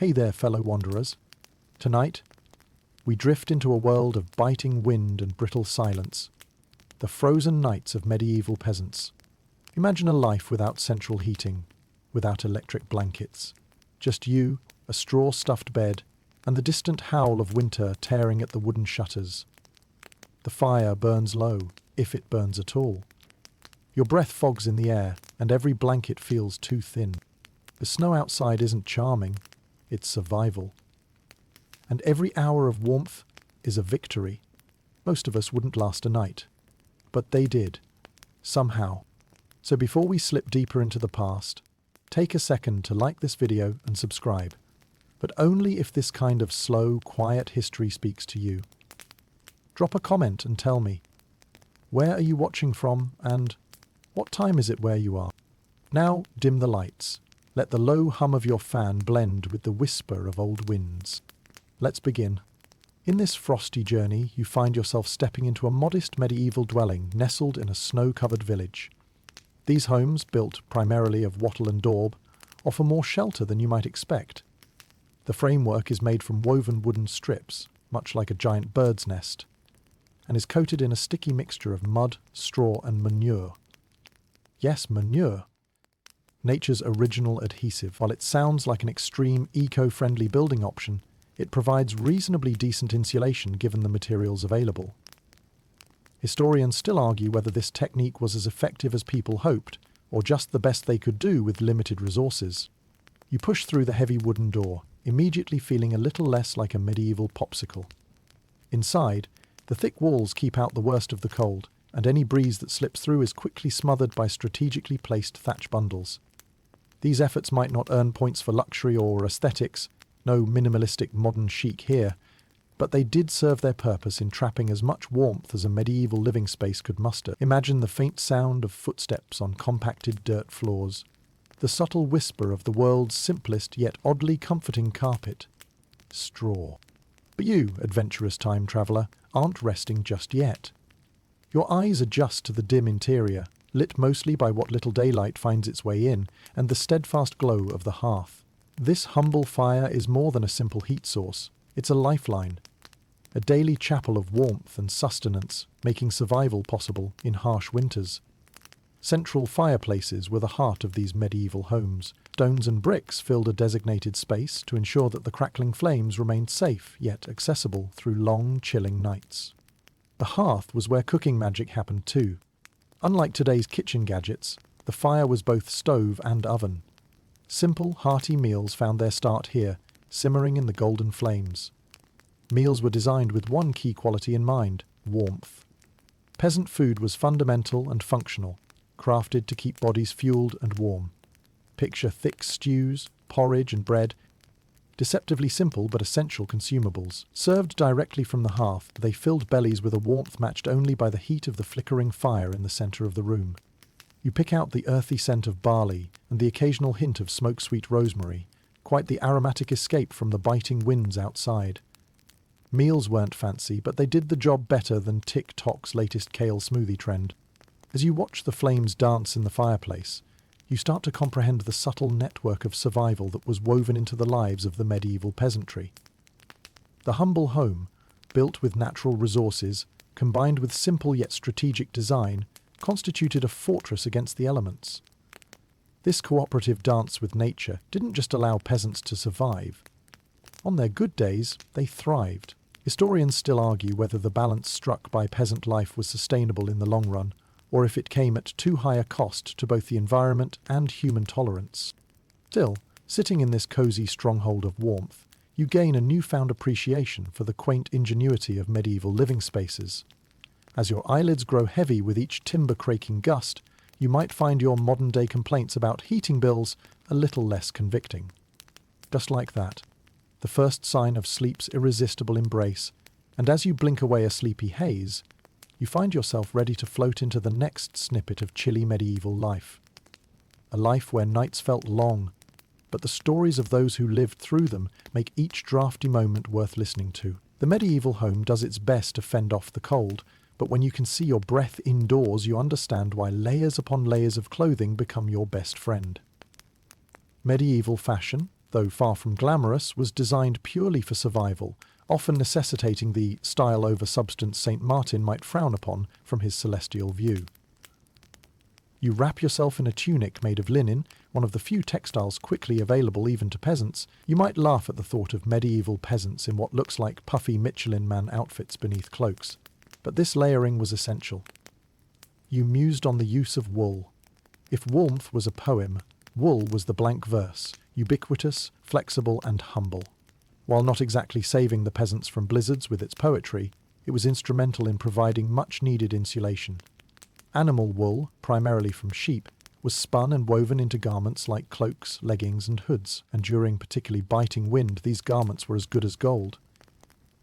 Hey there, fellow wanderers. Tonight, we drift into a world of biting wind and brittle silence. The frozen nights of medieval peasants. Imagine a life without central heating, without electric blankets. Just you, a straw-stuffed bed, and the distant howl of winter tearing at the wooden shutters. The fire burns low, if it burns at all. Your breath fogs in the air, and every blanket feels too thin. The snow outside isn't charming, it's survival. And every hour of warmth is a victory. Most of us wouldn't last a night, but they did, somehow. So before we slip deeper into the past, take a second to like this video and subscribe, but only if this kind of slow, quiet history speaks to you. Drop a comment and tell me, where are you watching from and what time is it where you are? Now dim the lights. Let the low hum of your fan blend with the whisper of old winds. Let's begin. In this frosty journey, you find yourself stepping into a modest medieval dwelling nestled in a snow-covered village. These homes, built primarily of wattle and daub, offer more shelter than you might expect. The framework is made from woven wooden strips, much like a giant bird's nest, and is coated in a sticky mixture of mud, straw, and manure. Yes, manure. Nature's original adhesive. While it sounds like an extreme, eco-friendly building option, it provides reasonably decent insulation given the materials available. Historians still argue whether this technique was as effective as people hoped, or just the best they could do with limited resources. You push through the heavy wooden door, immediately feeling a little less like a medieval popsicle. Inside, the thick walls keep out the worst of the cold, and any breeze that slips through is quickly smothered by strategically placed thatch bundles. These efforts might not earn points for luxury or aesthetics, no minimalistic modern chic here, but they did serve their purpose in trapping as much warmth as a medieval living space could muster. Imagine the faint sound of footsteps on compacted dirt floors, the subtle whisper of the world's simplest yet oddly comforting carpet, straw. But you, adventurous time traveller, aren't resting just yet. Your eyes adjust to the dim interior, lit mostly by what little daylight finds its way in, and the steadfast glow of the hearth. This humble fire is more than a simple heat source. It's a lifeline, a daily chapel of warmth and sustenance, making survival possible in harsh winters. Central fireplaces were the heart of these medieval homes. Stones and bricks filled a designated space to ensure that the crackling flames remained safe yet accessible through long, chilling nights. The hearth was where cooking magic happened too. Unlike today's kitchen gadgets, the fire was both stove and oven. Simple, hearty meals found their start here, simmering in the golden flames. Meals were designed with one key quality in mind: warmth. Peasant food was fundamental and functional, crafted to keep bodies fueled and warm. Picture thick stews, porridge and bread, deceptively simple but essential consumables. Served directly from the hearth, they filled bellies with a warmth matched only by the heat of the flickering fire in the centre of the room. You pick out the earthy scent of barley and the occasional hint of smoke-sweet rosemary, quite the aromatic escape from the biting winds outside. Meals weren't fancy, but they did the job better than TikTok's latest kale smoothie trend. As you watch the flames dance in the fireplace, you start to comprehend the subtle network of survival that was woven into the lives of the medieval peasantry. The humble home, built with natural resources, combined with simple yet strategic design, constituted a fortress against the elements. This cooperative dance with nature didn't just allow peasants to survive. On their good days, they thrived. Historians still argue whether the balance struck by peasant life was sustainable in the long run, or if it came at too high a cost to both the environment and human tolerance. Still, sitting in this cosy stronghold of warmth, you gain a newfound appreciation for the quaint ingenuity of medieval living spaces. As your eyelids grow heavy with each timber-craking gust, you might find your modern-day complaints about heating bills a little less convicting. Just like that, the first sign of sleep's irresistible embrace, and as you blink away a sleepy haze, you find yourself ready to float into the next snippet of chilly medieval life. A life where nights felt long, but the stories of those who lived through them make each drafty moment worth listening to. The medieval home does its best to fend off the cold, but when you can see your breath indoors, you understand why layers upon layers of clothing become your best friend. Medieval fashion, though far from glamorous, was designed purely for survival, often necessitating the style over substance St. Martin might frown upon from his celestial view. You wrap yourself in a tunic made of linen, one of the few textiles quickly available even to peasants. You might laugh at the thought of medieval peasants in what looks like puffy Michelin Man outfits beneath cloaks, but this layering was essential. You mused on the use of wool. If warmth was a poem, wool was the blank verse, ubiquitous, flexible and humble. While not exactly saving the peasants from blizzards with its poetry, it was instrumental in providing much-needed insulation. Animal wool, primarily from sheep, was spun and woven into garments like cloaks, leggings and hoods, and during particularly biting wind these garments were as good as gold.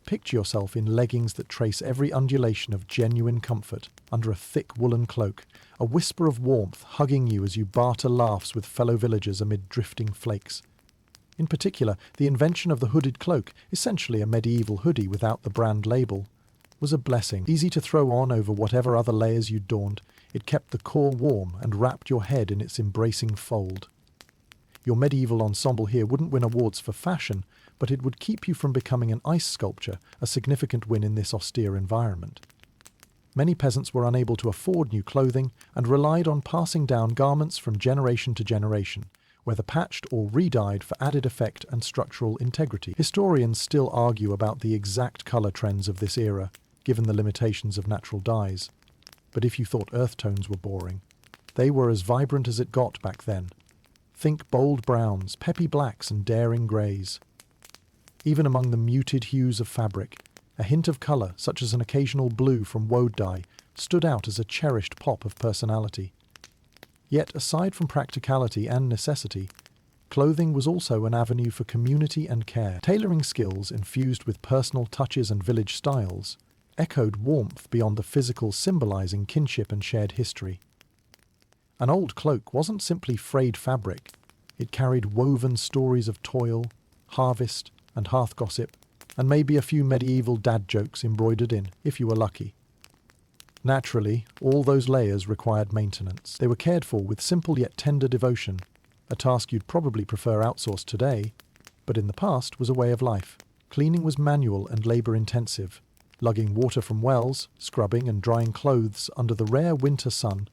Picture yourself in leggings that trace every undulation of genuine comfort under a thick woolen cloak, a whisper of warmth hugging you as you barter laughs with fellow villagers amid drifting flakes. In particular, the invention of the hooded cloak, essentially a medieval hoodie without the brand label, was a blessing. Easy to throw on over whatever other layers you donned, it kept the core warm and wrapped your head in its embracing fold. Your medieval ensemble here wouldn't win awards for fashion, but it would keep you from becoming an ice sculpture, a significant win in this austere environment. Many peasants were unable to afford new clothing and relied on passing down garments from generation to generation, whether patched or re-dyed for added effect and structural integrity. Historians still argue about the exact colour trends of this era, given the limitations of natural dyes. But if you thought earth tones were boring, they were as vibrant as it got back then. Think bold browns, peppy blacks and daring greys. Even among the muted hues of fabric, a hint of colour, such as an occasional blue from Woes dye, stood out as a cherished pop of personality. Yet, aside from practicality and necessity, clothing was also an avenue for community and care. Tailoring skills infused with personal touches and village styles echoed warmth beyond the physical, symbolising kinship and shared history. An old cloak wasn't simply frayed fabric, it carried woven stories of toil, harvest and hearth gossip, and maybe a few medieval dad jokes embroidered in, if you were lucky. Naturally, all those layers required maintenance. They were cared for with simple yet tender devotion, a task you'd probably prefer outsourced today, but in the past was a way of life. Cleaning was manual and labour-intensive, lugging water from wells, scrubbing and drying clothes under the rare winter sun,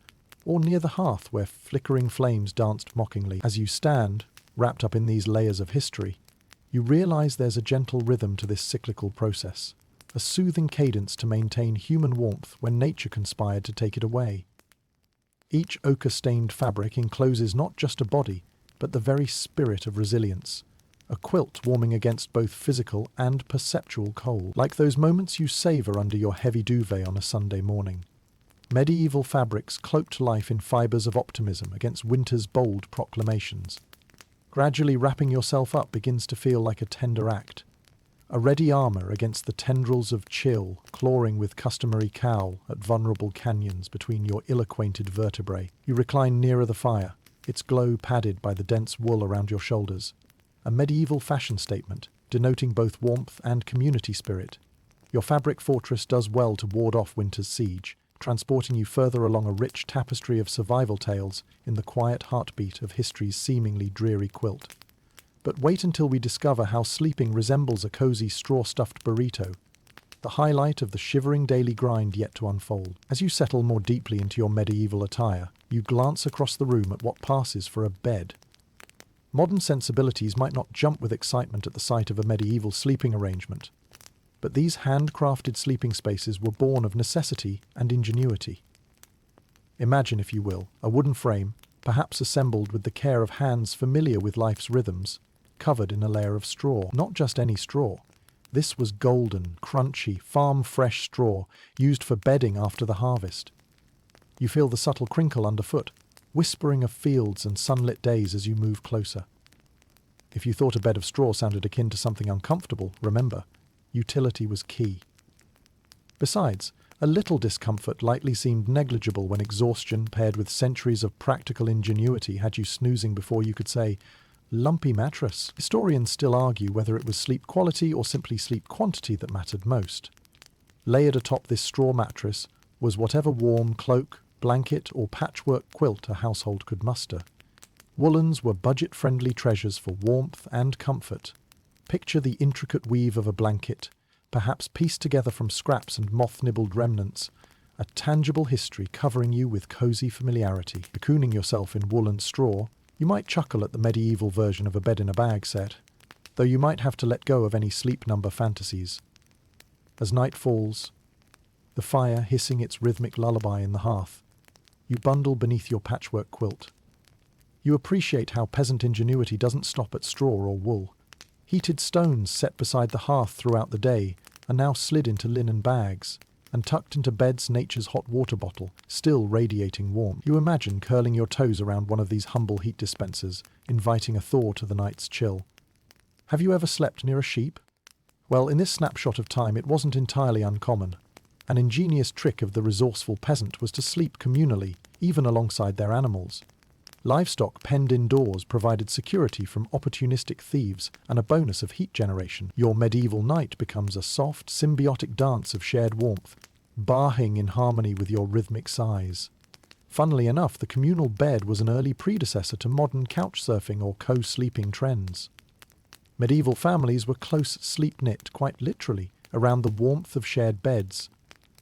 or near the hearth where flickering flames danced mockingly. As you stand, wrapped up in these layers of history, you realise there's a gentle rhythm to this cyclical process, a soothing cadence to maintain human warmth when nature conspired to take it away. Each ochre-stained fabric encloses not just a body, but the very spirit of resilience, a quilt warming against both physical and perceptual cold, like those moments you savour under your heavy duvet on a Sunday morning. Medieval fabrics cloaked life in fibres of optimism against winter's bold proclamations. Gradually wrapping yourself up begins to feel like a tender act, a ready armour against the tendrils of chill clawing with customary cowl at vulnerable canyons between your ill-acquainted vertebrae. You recline nearer the fire, its glow padded by the dense wool around your shoulders, a medieval fashion statement denoting both warmth and community spirit. Your fabric fortress does well to ward off winter's siege, transporting you further along a rich tapestry of survival tales in the quiet heartbeat of history's seemingly dreary quilt. But wait until we discover how sleeping resembles a cosy straw-stuffed burrito, the highlight of the shivering daily grind yet to unfold. As you settle more deeply into your medieval attire, you glance across the room at what passes for a bed. Modern sensibilities might not jump with excitement at the sight of a medieval sleeping arrangement, but these handcrafted sleeping spaces were born of necessity and ingenuity. Imagine, if you will, a wooden frame, perhaps assembled with the care of hands familiar with life's rhythms, covered in a layer of straw. Not just any straw. This was golden, crunchy, farm-fresh straw, used for bedding after the harvest. You feel the subtle crinkle underfoot, whispering of fields and sunlit days as you move closer. If you thought a bed of straw sounded akin to something uncomfortable, remember, utility was key. Besides, a little discomfort lightly seemed negligible when exhaustion paired with centuries of practical ingenuity had you snoozing before you could say, lumpy mattress. Historians still argue whether it was sleep quality or simply sleep quantity that mattered most. Layered atop this straw mattress was whatever warm cloak, blanket or patchwork quilt a household could muster. Woolens were budget-friendly treasures for warmth and comfort. Picture the intricate weave of a blanket, perhaps pieced together from scraps and moth-nibbled remnants, a tangible history covering you with cozy familiarity. Cocooning yourself in wool and straw, you might chuckle at the medieval version of a bed-in-a-bag set, though you might have to let go of any sleep number fantasies. As night falls, the fire hissing its rhythmic lullaby in the hearth, you bundle beneath your patchwork quilt. You appreciate how peasant ingenuity doesn't stop at straw or wool. Heated stones set beside the hearth throughout the day are now slid into linen bags and tucked into bed's nature's hot water bottle, still radiating warmth. You imagine curling your toes around one of these humble heat dispensers, inviting a thaw to the night's chill. Have you ever slept near a sheep? Well, in this snapshot of time it wasn't entirely uncommon. An ingenious trick of the resourceful peasant was to sleep communally, even alongside their animals. Livestock penned indoors provided security from opportunistic thieves and a bonus of heat generation. Your medieval night becomes a soft, symbiotic dance of shared warmth, bahing in harmony with your rhythmic sighs. Funnily enough, the communal bed was an early predecessor to modern couch surfing or co-sleeping trends. Medieval families were close sleep-knit, quite literally, around the warmth of shared beds,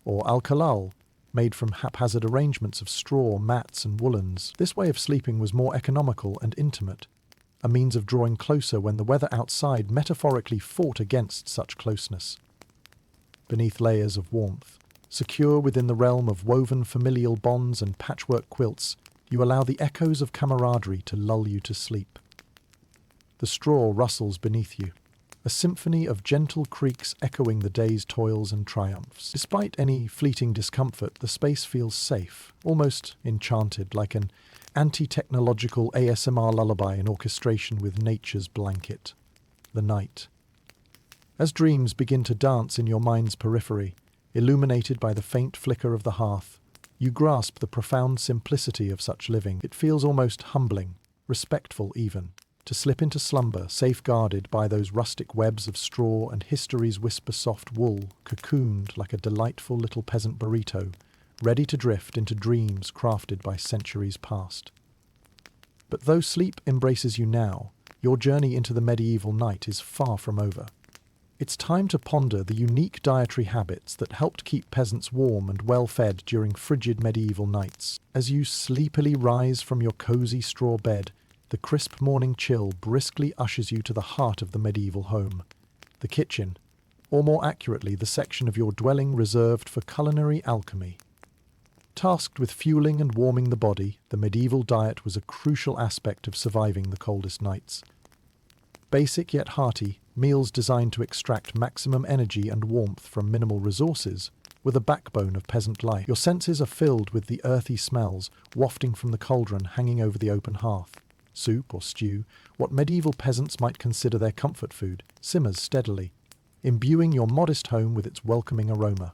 or al-kalal, made from haphazard arrangements of straw, mats and woolens. This way of sleeping was more economical and intimate, a means of drawing closer when the weather outside metaphorically fought against such closeness. Beneath layers of warmth, secure within the realm of woven familial bonds and patchwork quilts, you allow the echoes of camaraderie to lull you to sleep. The straw rustles beneath you, a symphony of gentle creaks echoing the day's toils and triumphs. Despite any fleeting discomfort, the space feels safe, almost enchanted, like an anti-technological ASMR lullaby in orchestration with nature's blanket. The night. As dreams begin to dance in your mind's periphery, illuminated by the faint flicker of the hearth, you grasp the profound simplicity of such living. It feels almost humbling, respectful even, to slip into slumber, safeguarded by those rustic webs of straw and history's whisper-soft wool, cocooned like a delightful little peasant burrito, ready to drift into dreams crafted by centuries past. But though sleep embraces you now, your journey into the medieval night is far from over. It's time to ponder the unique dietary habits that helped keep peasants warm and well-fed during frigid medieval nights. As you sleepily rise from your cozy straw bed, the crisp morning chill briskly ushers you to the heart of the medieval home, the kitchen, or more accurately, the section of your dwelling reserved for culinary alchemy. Tasked with fueling and warming the body, the medieval diet was a crucial aspect of surviving the coldest nights. Basic yet hearty, meals designed to extract maximum energy and warmth from minimal resources were the backbone of peasant life. Your senses are filled with the earthy smells wafting from the cauldron hanging over the open hearth. Soup or stew, what medieval peasants might consider their comfort food, simmers steadily, imbuing your modest home with its welcoming aroma.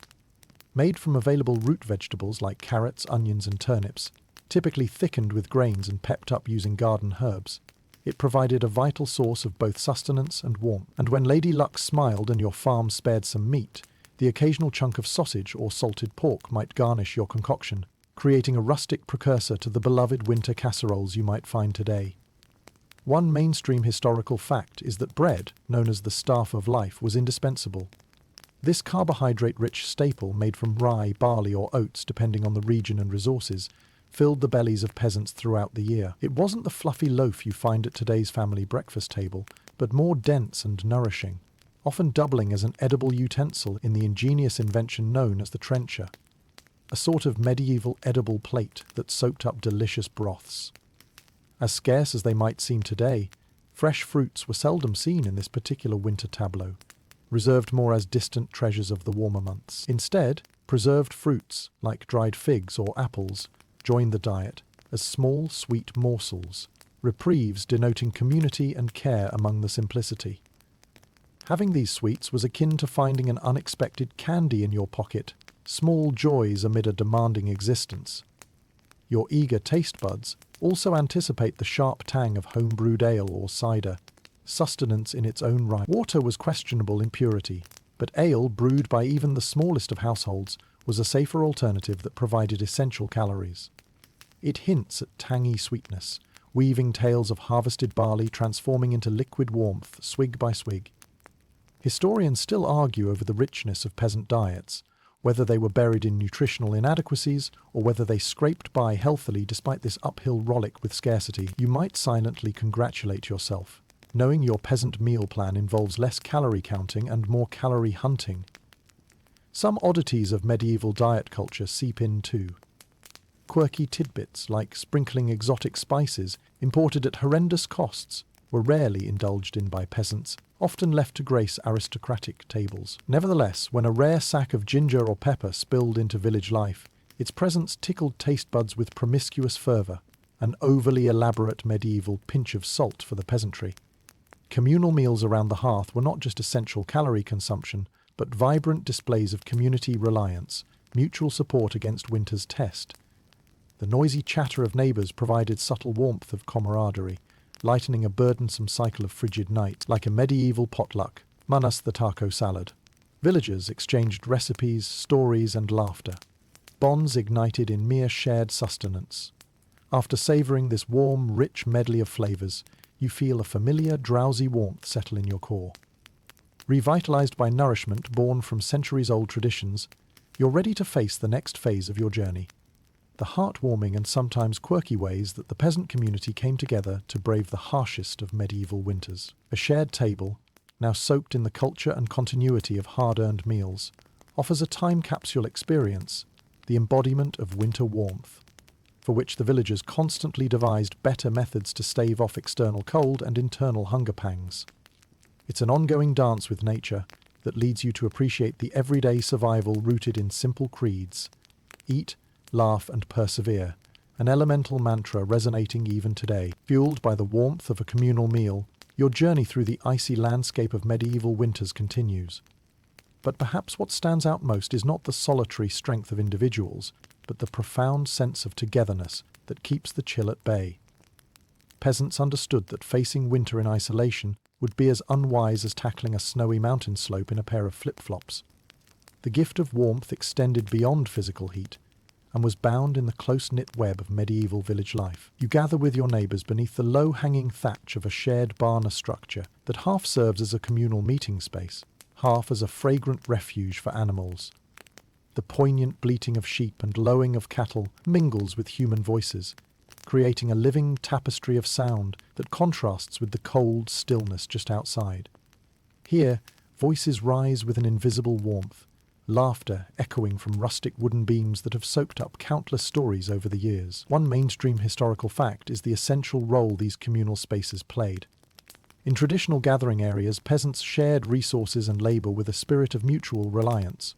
Made from available root vegetables like carrots, onions and turnips, typically thickened with grains and pepped up using garden herbs, it provided a vital source of both sustenance and warmth. And when Lady Luck smiled and your farm spared some meat, the occasional chunk of sausage or salted pork might garnish your concoction, creating a rustic precursor to the beloved winter casseroles you might find today. One mainstream historical fact is that bread, known as the staff of life, was indispensable. This carbohydrate-rich staple, made from rye, barley or oats depending on the region and resources, filled the bellies of peasants throughout the year. It wasn't the fluffy loaf you find at today's family breakfast table, but more dense and nourishing, often doubling as an edible utensil in the ingenious invention known as the trencher, a sort of medieval edible plate that soaked up delicious broths. As scarce as they might seem today, fresh fruits were seldom seen in this particular winter tableau, reserved more as distant treasures of the warmer months. Instead, preserved fruits, like dried figs or apples, joined the diet as small, sweet morsels, reprieves denoting community and care among the simplicity. Having these sweets was akin to finding an unexpected candy in your pocket, small joys amid a demanding existence. Your eager taste buds also anticipate the sharp tang of home-brewed ale or cider, sustenance in its own right. Water was questionable in purity, but ale brewed by even the smallest of households was a safer alternative that provided essential calories. It hints at tangy sweetness, weaving tales of harvested barley transforming into liquid warmth, swig by swig. Historians still argue over the richness of peasant diets, whether they were buried in nutritional inadequacies or whether they scraped by healthily despite this uphill rollick with scarcity. You might silently congratulate yourself, knowing your peasant meal plan involves less calorie counting and more calorie hunting. Some oddities of medieval diet culture seep in too. Quirky tidbits like sprinkling exotic spices imported at horrendous costs were rarely indulged in by peasants, often left to grace aristocratic tables. Nevertheless, when a rare sack of ginger or pepper spilled into village life, its presence tickled taste buds with promiscuous fervour, an overly elaborate medieval pinch of salt for the peasantry. Communal meals around the hearth were not just essential calorie consumption, but vibrant displays of community reliance, mutual support against winter's test. The noisy chatter of neighbours provided subtle warmth of camaraderie, lightening a burdensome cycle of frigid night, like a medieval potluck, minus the taco salad. Villagers exchanged recipes, stories, and laughter. Bonds ignited in mere shared sustenance. After savouring this warm, rich medley of flavours, you feel a familiar, drowsy warmth settle in your core. Revitalised by nourishment born from centuries-old traditions, you're ready to face the next phase of your journey. The heartwarming and sometimes quirky ways that the peasant community came together to brave the harshest of medieval winters. A shared table, now soaked in the culture and continuity of hard-earned meals, offers a time capsule experience, the embodiment of winter warmth, for which the villagers constantly devised better methods to stave off external cold and internal hunger pangs. It's an ongoing dance with nature that leads you to appreciate the everyday survival rooted in simple creeds. Eat, laugh, and persevere, an elemental mantra resonating even today. Fueled by the warmth of a communal meal, your journey through the icy landscape of medieval winters continues. But perhaps what stands out most is not the solitary strength of individuals, but the profound sense of togetherness that keeps the chill at bay. Peasants understood that facing winter in isolation would be as unwise as tackling a snowy mountain slope in a pair of flip-flops. The gift of warmth extended beyond physical heat, and was bound in the close-knit web of medieval village life. You gather with your neighbours beneath the low-hanging thatch of a shared barn structure that half serves as a communal meeting space, half as a fragrant refuge for animals. The poignant bleating of sheep and lowing of cattle mingles with human voices, creating a living tapestry of sound that contrasts with the cold stillness just outside. Here, voices rise with an invisible warmth, laughter echoing from rustic wooden beams that have soaked up countless stories over the years. One mainstream historical fact is the essential role these communal spaces played. In traditional gathering areas, peasants shared resources and labour with a spirit of mutual reliance.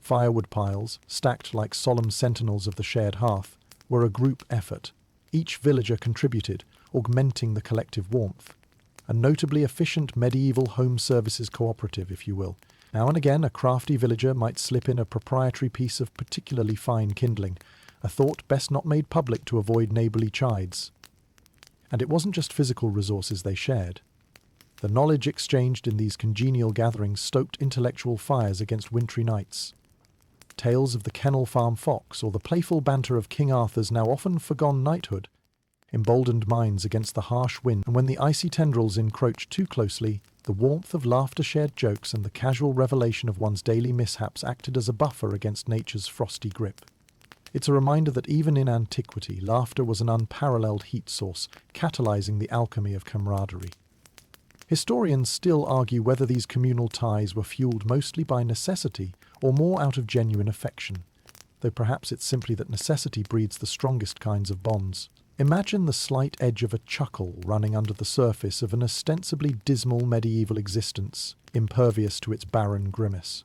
Firewood piles, stacked like solemn sentinels of the shared hearth, were a group effort. Each villager contributed, augmenting the collective warmth. A notably efficient medieval home services cooperative, if you will. Now and again, a crafty villager might slip in a proprietary piece of particularly fine kindling, a thought best not made public to avoid neighbourly chides. And it wasn't just physical resources they shared. The knowledge exchanged in these congenial gatherings stoked intellectual fires against wintry nights. Tales of the kennel farm fox or the playful banter of King Arthur's now often forgone knighthood emboldened minds against the harsh wind, and when the icy tendrils encroached too closely, the warmth of laughter-shared jokes and the casual revelation of one's daily mishaps acted as a buffer against nature's frosty grip. It's a reminder that even in antiquity, laughter was an unparalleled heat source, catalyzing the alchemy of camaraderie. Historians still argue whether these communal ties were fueled mostly by necessity or more out of genuine affection, though perhaps it's simply that necessity breeds the strongest kinds of bonds. Imagine the slight edge of a chuckle running under the surface of an ostensibly dismal medieval existence, impervious to its barren grimace.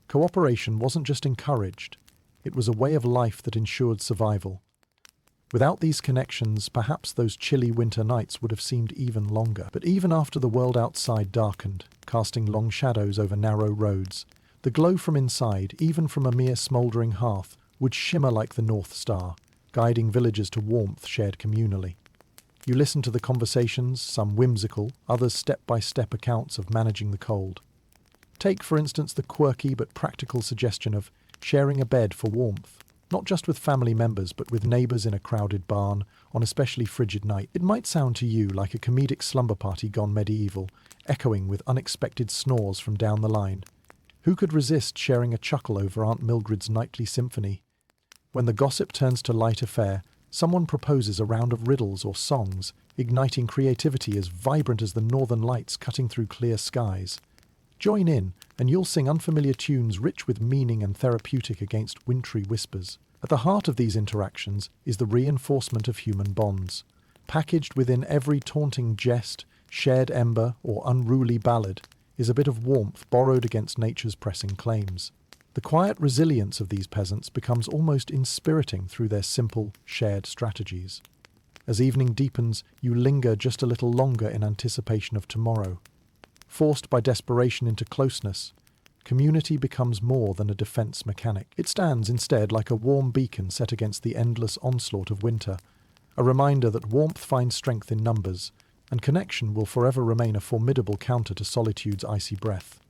Cooperation wasn't just encouraged, it was a way of life that ensured survival. Without these connections, perhaps those chilly winter nights would have seemed even longer. But even after the world outside darkened, casting long shadows over narrow roads, the glow from inside, even from a mere smouldering hearth, would shimmer like the North Star, guiding villagers to warmth shared communally. You listen to the conversations, some whimsical, others step-by-step accounts of managing the cold. Take, for instance, the quirky but practical suggestion of sharing a bed for warmth. not just with family members but with neighbours in a crowded barn on especially frigid night. It might sound to you like a comedic slumber party gone medieval, echoing with unexpected snores from down the line. Who could resist sharing a chuckle over Aunt Mildred's nightly symphony? When the gossip turns to lighter fare, someone proposes a round of riddles or songs, igniting creativity as vibrant as the northern lights cutting through clear skies. Join in, and you'll sing unfamiliar tunes rich with meaning and therapeutic against wintry whispers. At the heart of these interactions is the reinforcement of human bonds. Packaged within every taunting jest, shared ember, or unruly ballad is a bit of warmth borrowed against nature's pressing claims. The quiet resilience of these peasants becomes almost inspiriting through their simple, shared strategies. As evening deepens, you linger just a little longer in anticipation of tomorrow. Forced by desperation into closeness, community becomes more than a defense mechanic. It stands instead like a warm beacon set against the endless onslaught of winter, a reminder that warmth finds strength in numbers, and connection will forever remain a formidable counter to solitude's icy breath.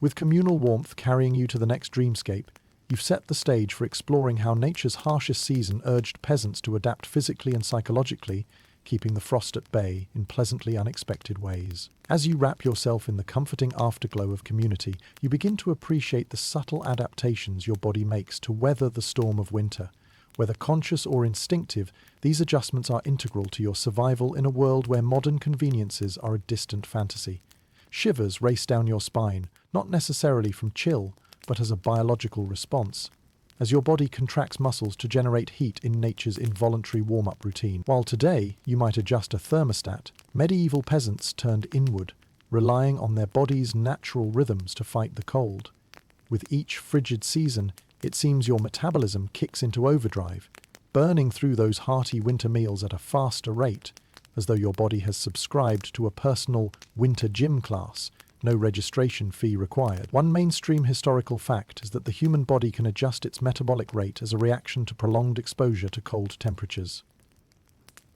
With communal warmth carrying you to the next dreamscape, you've set the stage for exploring how nature's harshest season urged peasants to adapt physically and psychologically, keeping the frost at bay in pleasantly unexpected ways. As you wrap yourself in the comforting afterglow of community, you begin to appreciate the subtle adaptations your body makes to weather the storm of winter. Whether conscious or instinctive, these adjustments are integral to your survival in a world where modern conveniences are a distant fantasy. Shivers race down your spine, not necessarily from chill, but as a biological response, as your body contracts muscles to generate heat in nature's involuntary warm-up routine. While today you might adjust a thermostat, medieval peasants turned inward, relying on their body's natural rhythms to fight the cold. With each frigid season, it seems your metabolism kicks into overdrive, burning through those hearty winter meals at a faster rate, as though your body has subscribed to a personal winter gym class, no registration fee required. One mainstream historical fact is that the human body can adjust its metabolic rate as a reaction to prolonged exposure to cold temperatures.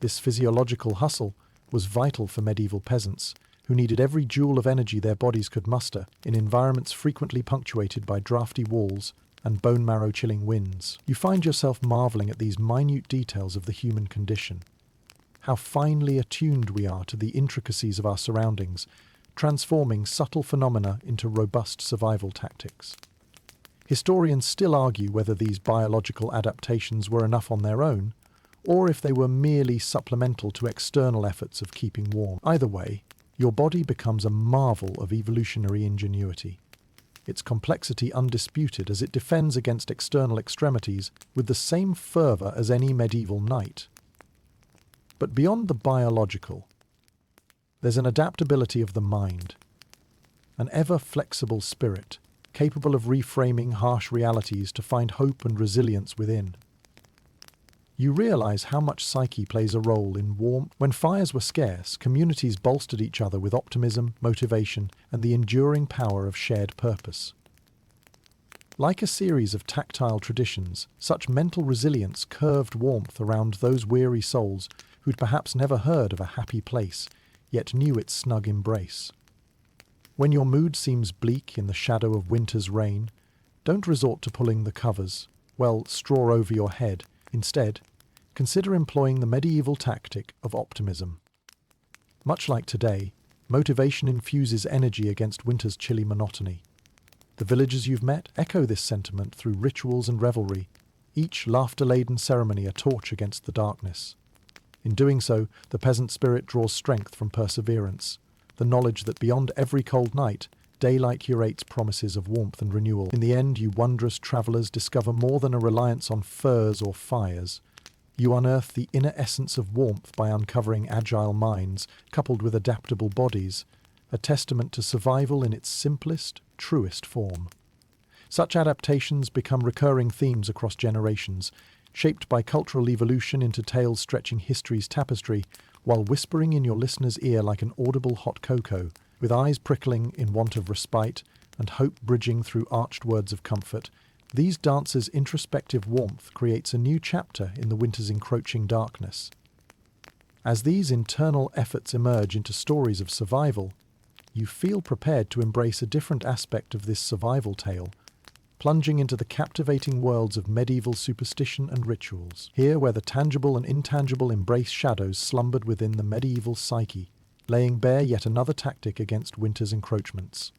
This physiological hustle was vital for medieval peasants, who needed every joule of energy their bodies could muster in environments frequently punctuated by drafty walls and bone-marrow-chilling winds. You find yourself marveling at these minute details of the human condition. How finely attuned we are to the intricacies of our surroundings, transforming subtle phenomena into robust survival tactics. Historians still argue whether these biological adaptations were enough on their own, or if they were merely supplemental to external efforts of keeping warm. Either way, your body becomes a marvel of evolutionary ingenuity, its complexity undisputed as it defends against external extremities with the same fervour as any medieval knight. But beyond the biological, there's an adaptability of the mind, an ever-flexible spirit, capable of reframing harsh realities to find hope and resilience within. You realize how much psyche plays a role in warmth. When fires were scarce, communities bolstered each other with optimism, motivation, and the enduring power of shared purpose. Like a series of tactile traditions, such mental resilience curved warmth around those weary souls who'd perhaps never heard of a happy place, yet knew its snug embrace. When your mood seems bleak in the shadow of winter's rain, don't resort to pulling the covers, straw over your head. Instead, consider employing the medieval tactic of optimism. Much like today, motivation infuses energy against winter's chilly monotony. The villagers you've met echo this sentiment through rituals and revelry, each laughter-laden ceremony a torch against the darkness. In doing so, the peasant spirit draws strength from perseverance, the knowledge that beyond every cold night, daylight curates promises of warmth and renewal. In the end, you wondrous travellers discover more than a reliance on furs or fires. You unearth the inner essence of warmth by uncovering agile minds, coupled with adaptable bodies, a testament to survival in its simplest, truest form. Such adaptations become recurring themes across generations, shaped by cultural evolution into tales stretching history's tapestry, while whispering in your listener's ear like an audible hot cocoa, with eyes prickling in want of respite and hope bridging through arched words of comfort. These dancers' introspective warmth creates a new chapter in the winter's encroaching darkness. As these internal efforts emerge into stories of survival, you feel prepared to embrace a different aspect of this survival tale, plunging into the captivating worlds of medieval superstition and rituals. Here, where the tangible and intangible embrace shadows slumbered within the medieval psyche, laying bare yet another tactic against winter's encroachments.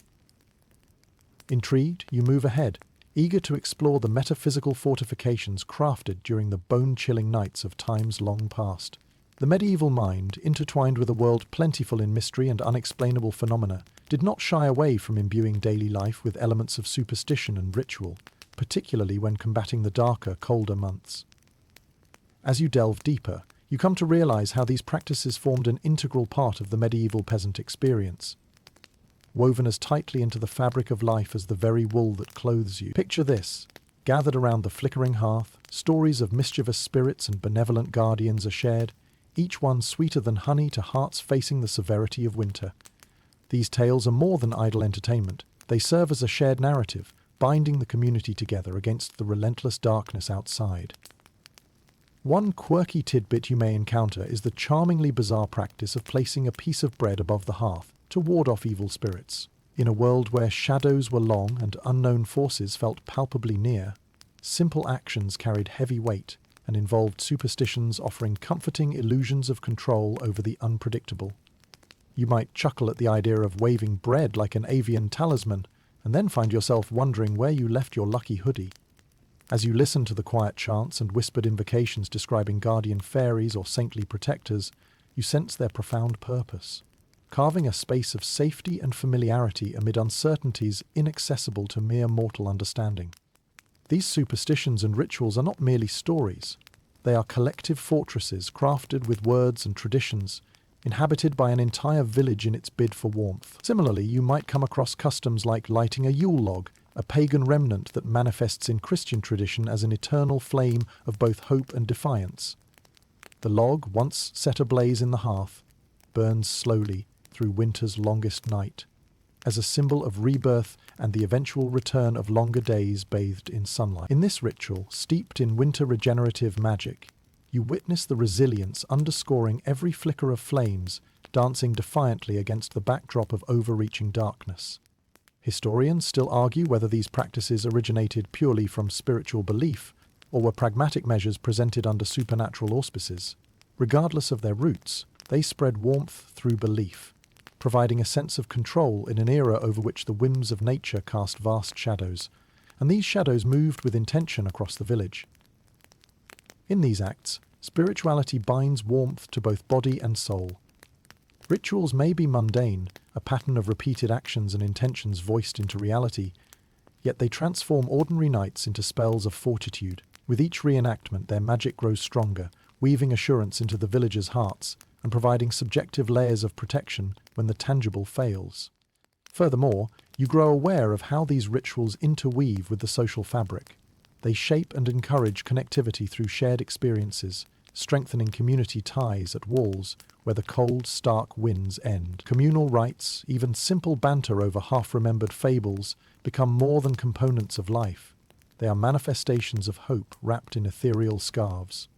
Intrigued, you move ahead, eager to explore the metaphysical fortifications crafted during the bone-chilling nights of times long past. The medieval mind, intertwined with a world plentiful in mystery and unexplainable phenomena, did not shy away from imbuing daily life with elements of superstition and ritual, particularly when combating the darker, colder months. As you delve deeper, you come to realize how these practices formed an integral part of the medieval peasant experience, woven as tightly into the fabric of life as the very wool that clothes you. Picture this. Gathered around the flickering hearth, stories of mischievous spirits and benevolent guardians are shared, each one sweeter than honey to hearts facing the severity of winter. These tales are more than idle entertainment. They serve as a shared narrative, binding the community together against the relentless darkness outside. One quirky tidbit you may encounter is the charmingly bizarre practice of placing a piece of bread above the hearth to ward off evil spirits. In a world where shadows were long and unknown forces felt palpably near, simple actions carried heavy weight and involved superstitions offering comforting illusions of control over the unpredictable. You might chuckle at the idea of waving bread like an avian talisman, and then find yourself wondering where you left your lucky hoodie. As you listen to the quiet chants and whispered invocations describing guardian fairies or saintly protectors, you sense their profound purpose, carving a space of safety and familiarity amid uncertainties inaccessible to mere mortal understanding. These superstitions and rituals are not merely stories. They are collective fortresses crafted with words and traditions, inhabited by an entire village in its bid for warmth. Similarly, you might come across customs like lighting a Yule log, a pagan remnant that manifests in Christian tradition as an eternal flame of both hope and defiance. The log, once set ablaze in the hearth, burns slowly through winter's longest night, as a symbol of rebirth and the eventual return of longer days bathed in sunlight. In this ritual, steeped in winter regenerative magic, you witness the resilience underscoring every flicker of flames, dancing defiantly against the backdrop of overreaching darkness. Historians still argue whether these practices originated purely from spiritual belief or were pragmatic measures presented under supernatural auspices. Regardless of their roots, they spread warmth through belief, providing a sense of control in an era over which the whims of nature cast vast shadows, and these shadows moved with intention across the village. In these acts, spirituality binds warmth to both body and soul. Rituals may be mundane, a pattern of repeated actions and intentions voiced into reality, yet they transform ordinary nights into spells of fortitude. With each reenactment, their magic grows stronger, weaving assurance into the villagers' hearts and providing subjective layers of protection when the tangible fails. Furthermore, you grow aware of how these rituals interweave with the social fabric. They shape and encourage connectivity through shared experiences, strengthening community ties at walls where the cold, stark winds end. Communal rites, even simple banter over half-remembered fables, become more than components of life. They are manifestations of hope wrapped in ethereal scarves.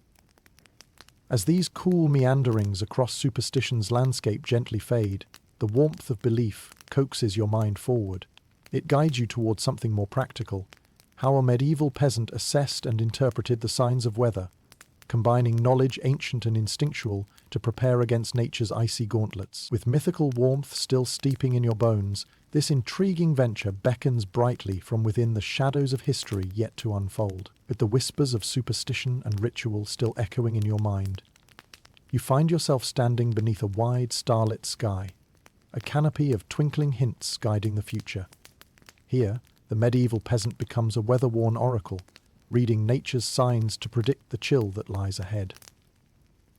As these cool meanderings across superstition's landscape gently fade, the warmth of belief coaxes your mind forward. It guides you towards something more practical, how a medieval peasant assessed and interpreted the signs of weather, combining knowledge ancient and instinctual to prepare against nature's icy gauntlets. With mythical warmth still steeping in your bones, this intriguing venture beckons brightly from within the shadows of history yet to unfold. With the whispers of superstition and ritual still echoing in your mind, you find yourself standing beneath a wide starlit sky, a canopy of twinkling hints guiding the future. Here, the medieval peasant becomes a weather-worn oracle, reading nature's signs to predict the chill that lies ahead.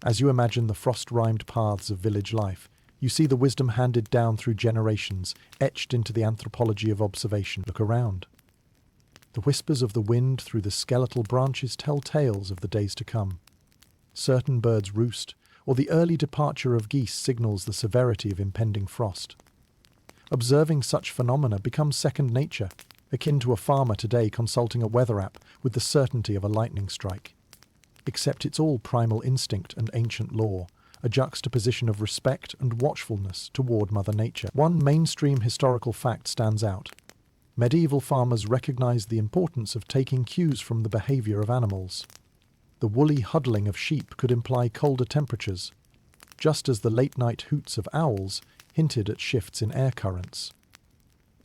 As you imagine the frost-rimed paths of village life, you see the wisdom handed down through generations, etched into the anthropology of observation. Look around. The whispers of the wind through the skeletal branches tell tales of the days to come. Certain birds roost, or the early departure of geese signals the severity of impending frost. Observing such phenomena becomes second nature, akin to a farmer today consulting a weather app with the certainty of a lightning strike. Except it's all primal instinct and ancient lore, a juxtaposition of respect and watchfulness toward Mother Nature. One mainstream historical fact stands out. Medieval farmers recognized the importance of taking cues from the behavior of animals. The woolly huddling of sheep could imply colder temperatures, just as the late-night hoots of owls hinted at shifts in air currents.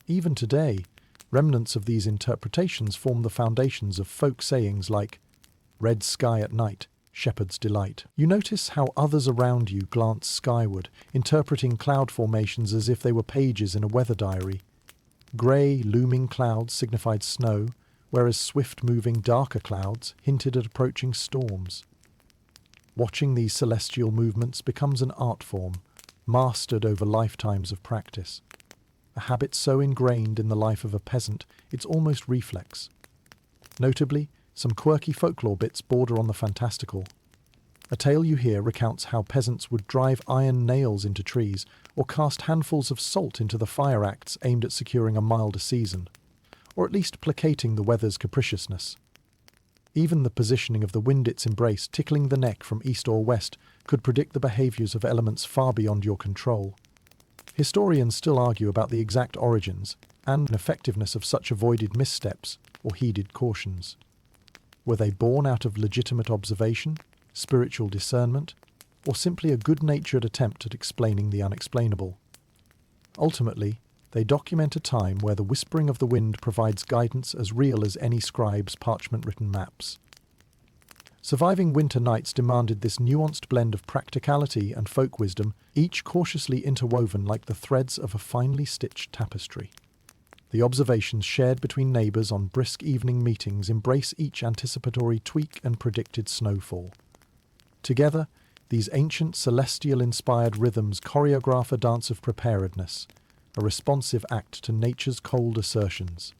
Even today, remnants of these interpretations form the foundations of folk sayings like, "Red sky at night, shepherd's delight." You notice how others around you glance skyward, interpreting cloud formations as if they were pages in a weather diary. Grey, looming clouds signified snow, whereas swift-moving, darker clouds hinted at approaching storms. Watching these celestial movements becomes an art form, mastered over lifetimes of practice. A habit so ingrained in the life of a peasant, it's almost reflex. Notably, some quirky folklore bits border on the fantastical. A tale you hear recounts how peasants would drive iron nails into trees or cast handfuls of salt into the fire acts aimed at securing a milder season, or at least placating the weather's capriciousness. Even the positioning of the wind it's embraced, tickling the neck from east or west, could predict the behaviours of elements far beyond your control. Historians still argue about the exact origins and effectiveness of such avoided missteps or heeded cautions. Were they born out of legitimate observation, spiritual discernment, or simply a good-natured attempt at explaining the unexplainable? Ultimately, they document a time where the whispering of the wind provides guidance as real as any scribe's parchment-written maps. Surviving winter nights demanded this nuanced blend of practicality and folk wisdom, each cautiously interwoven like the threads of a finely stitched tapestry. The observations shared between neighbours on brisk evening meetings embrace each anticipatory tweak and predicted snowfall. Together, these ancient celestial-inspired rhythms choreograph a dance of preparedness, a responsive act to nature's cold assertions.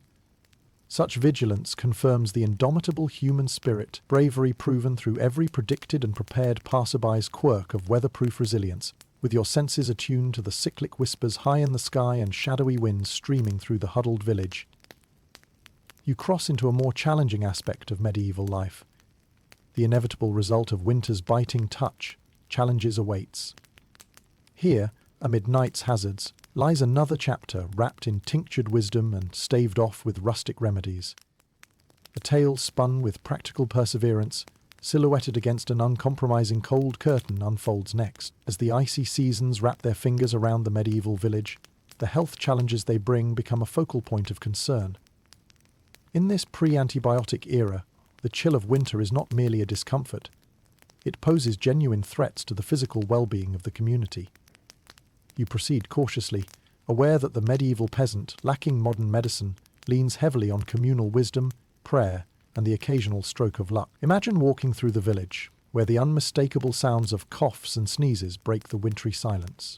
Such vigilance confirms the indomitable human spirit, bravery proven through every predicted and prepared passerby's quirk of weatherproof resilience, with your senses attuned to the cyclic whispers high in the sky and shadowy winds streaming through the huddled village. You cross into a more challenging aspect of medieval life. The inevitable result of winter's biting touch, challenges awaits. Here, amid night's hazards, lies another chapter wrapped in tinctured wisdom and staved off with rustic remedies. A tale spun with practical perseverance, silhouetted against an uncompromising cold curtain, unfolds next. As the icy seasons wrap their fingers around the medieval village, the health challenges they bring become a focal point of concern. In this pre-antibiotic era, the chill of winter is not merely a discomfort. It poses genuine threats to the physical well-being of the community. You proceed cautiously, aware that the medieval peasant, lacking modern medicine, leans heavily on communal wisdom, prayer, and the occasional stroke of luck. Imagine walking through the village, where the unmistakable sounds of coughs and sneezes break the wintry silence.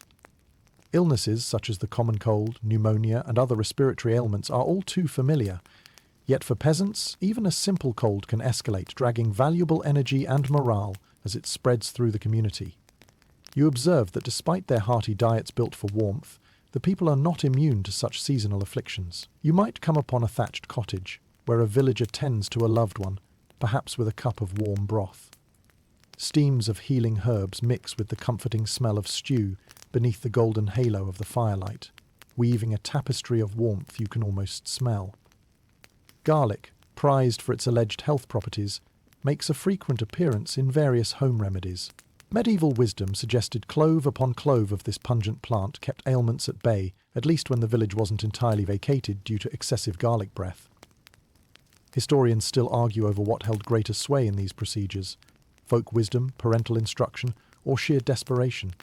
Illnesses such as the common cold, pneumonia, and other respiratory ailments are all too familiar. Yet for peasants, even a simple cold can escalate, dragging valuable energy and morale as it spreads through the community. You observe that despite their hearty diets built for warmth, the people are not immune to such seasonal afflictions. You might come upon a thatched cottage, where a villager tends to a loved one, perhaps with a cup of warm broth. Steams of healing herbs mix with the comforting smell of stew beneath the golden halo of the firelight, weaving a tapestry of warmth you can almost smell. Garlic, prized for its alleged health properties, makes a frequent appearance in various home remedies. Medieval wisdom suggested clove upon clove of this pungent plant kept ailments at bay, at least when the village wasn't entirely vacated due to excessive garlic breath. Historians still argue over what held greater sway in these procedures: folk wisdom, parental instruction, or sheer desperation.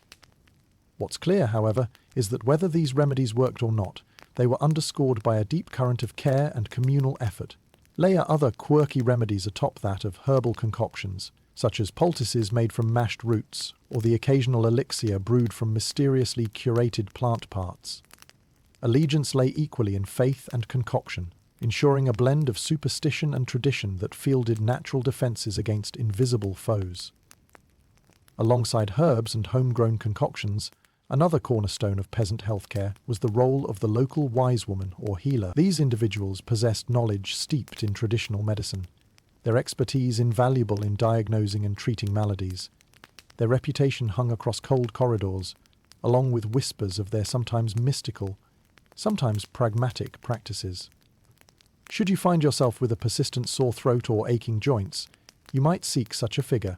What's clear, however, is that whether these remedies worked or not, they were underscored by a deep current of care and communal effort. Layer other quirky remedies atop that of herbal concoctions, such as poultices made from mashed roots, or the occasional elixir brewed from mysteriously curated plant parts. Allegiance lay equally in faith and concoction, ensuring a blend of superstition and tradition that fielded natural defences against invisible foes. Alongside herbs and homegrown concoctions, another cornerstone of peasant healthcare was the role of the local wise woman or healer. These individuals possessed knowledge steeped in traditional medicine, their expertise invaluable in diagnosing and treating maladies. Their reputation hung across cold corridors, along with whispers of their sometimes mystical, sometimes pragmatic practices. Should you find yourself with a persistent sore throat or aching joints, you might seek such a figure,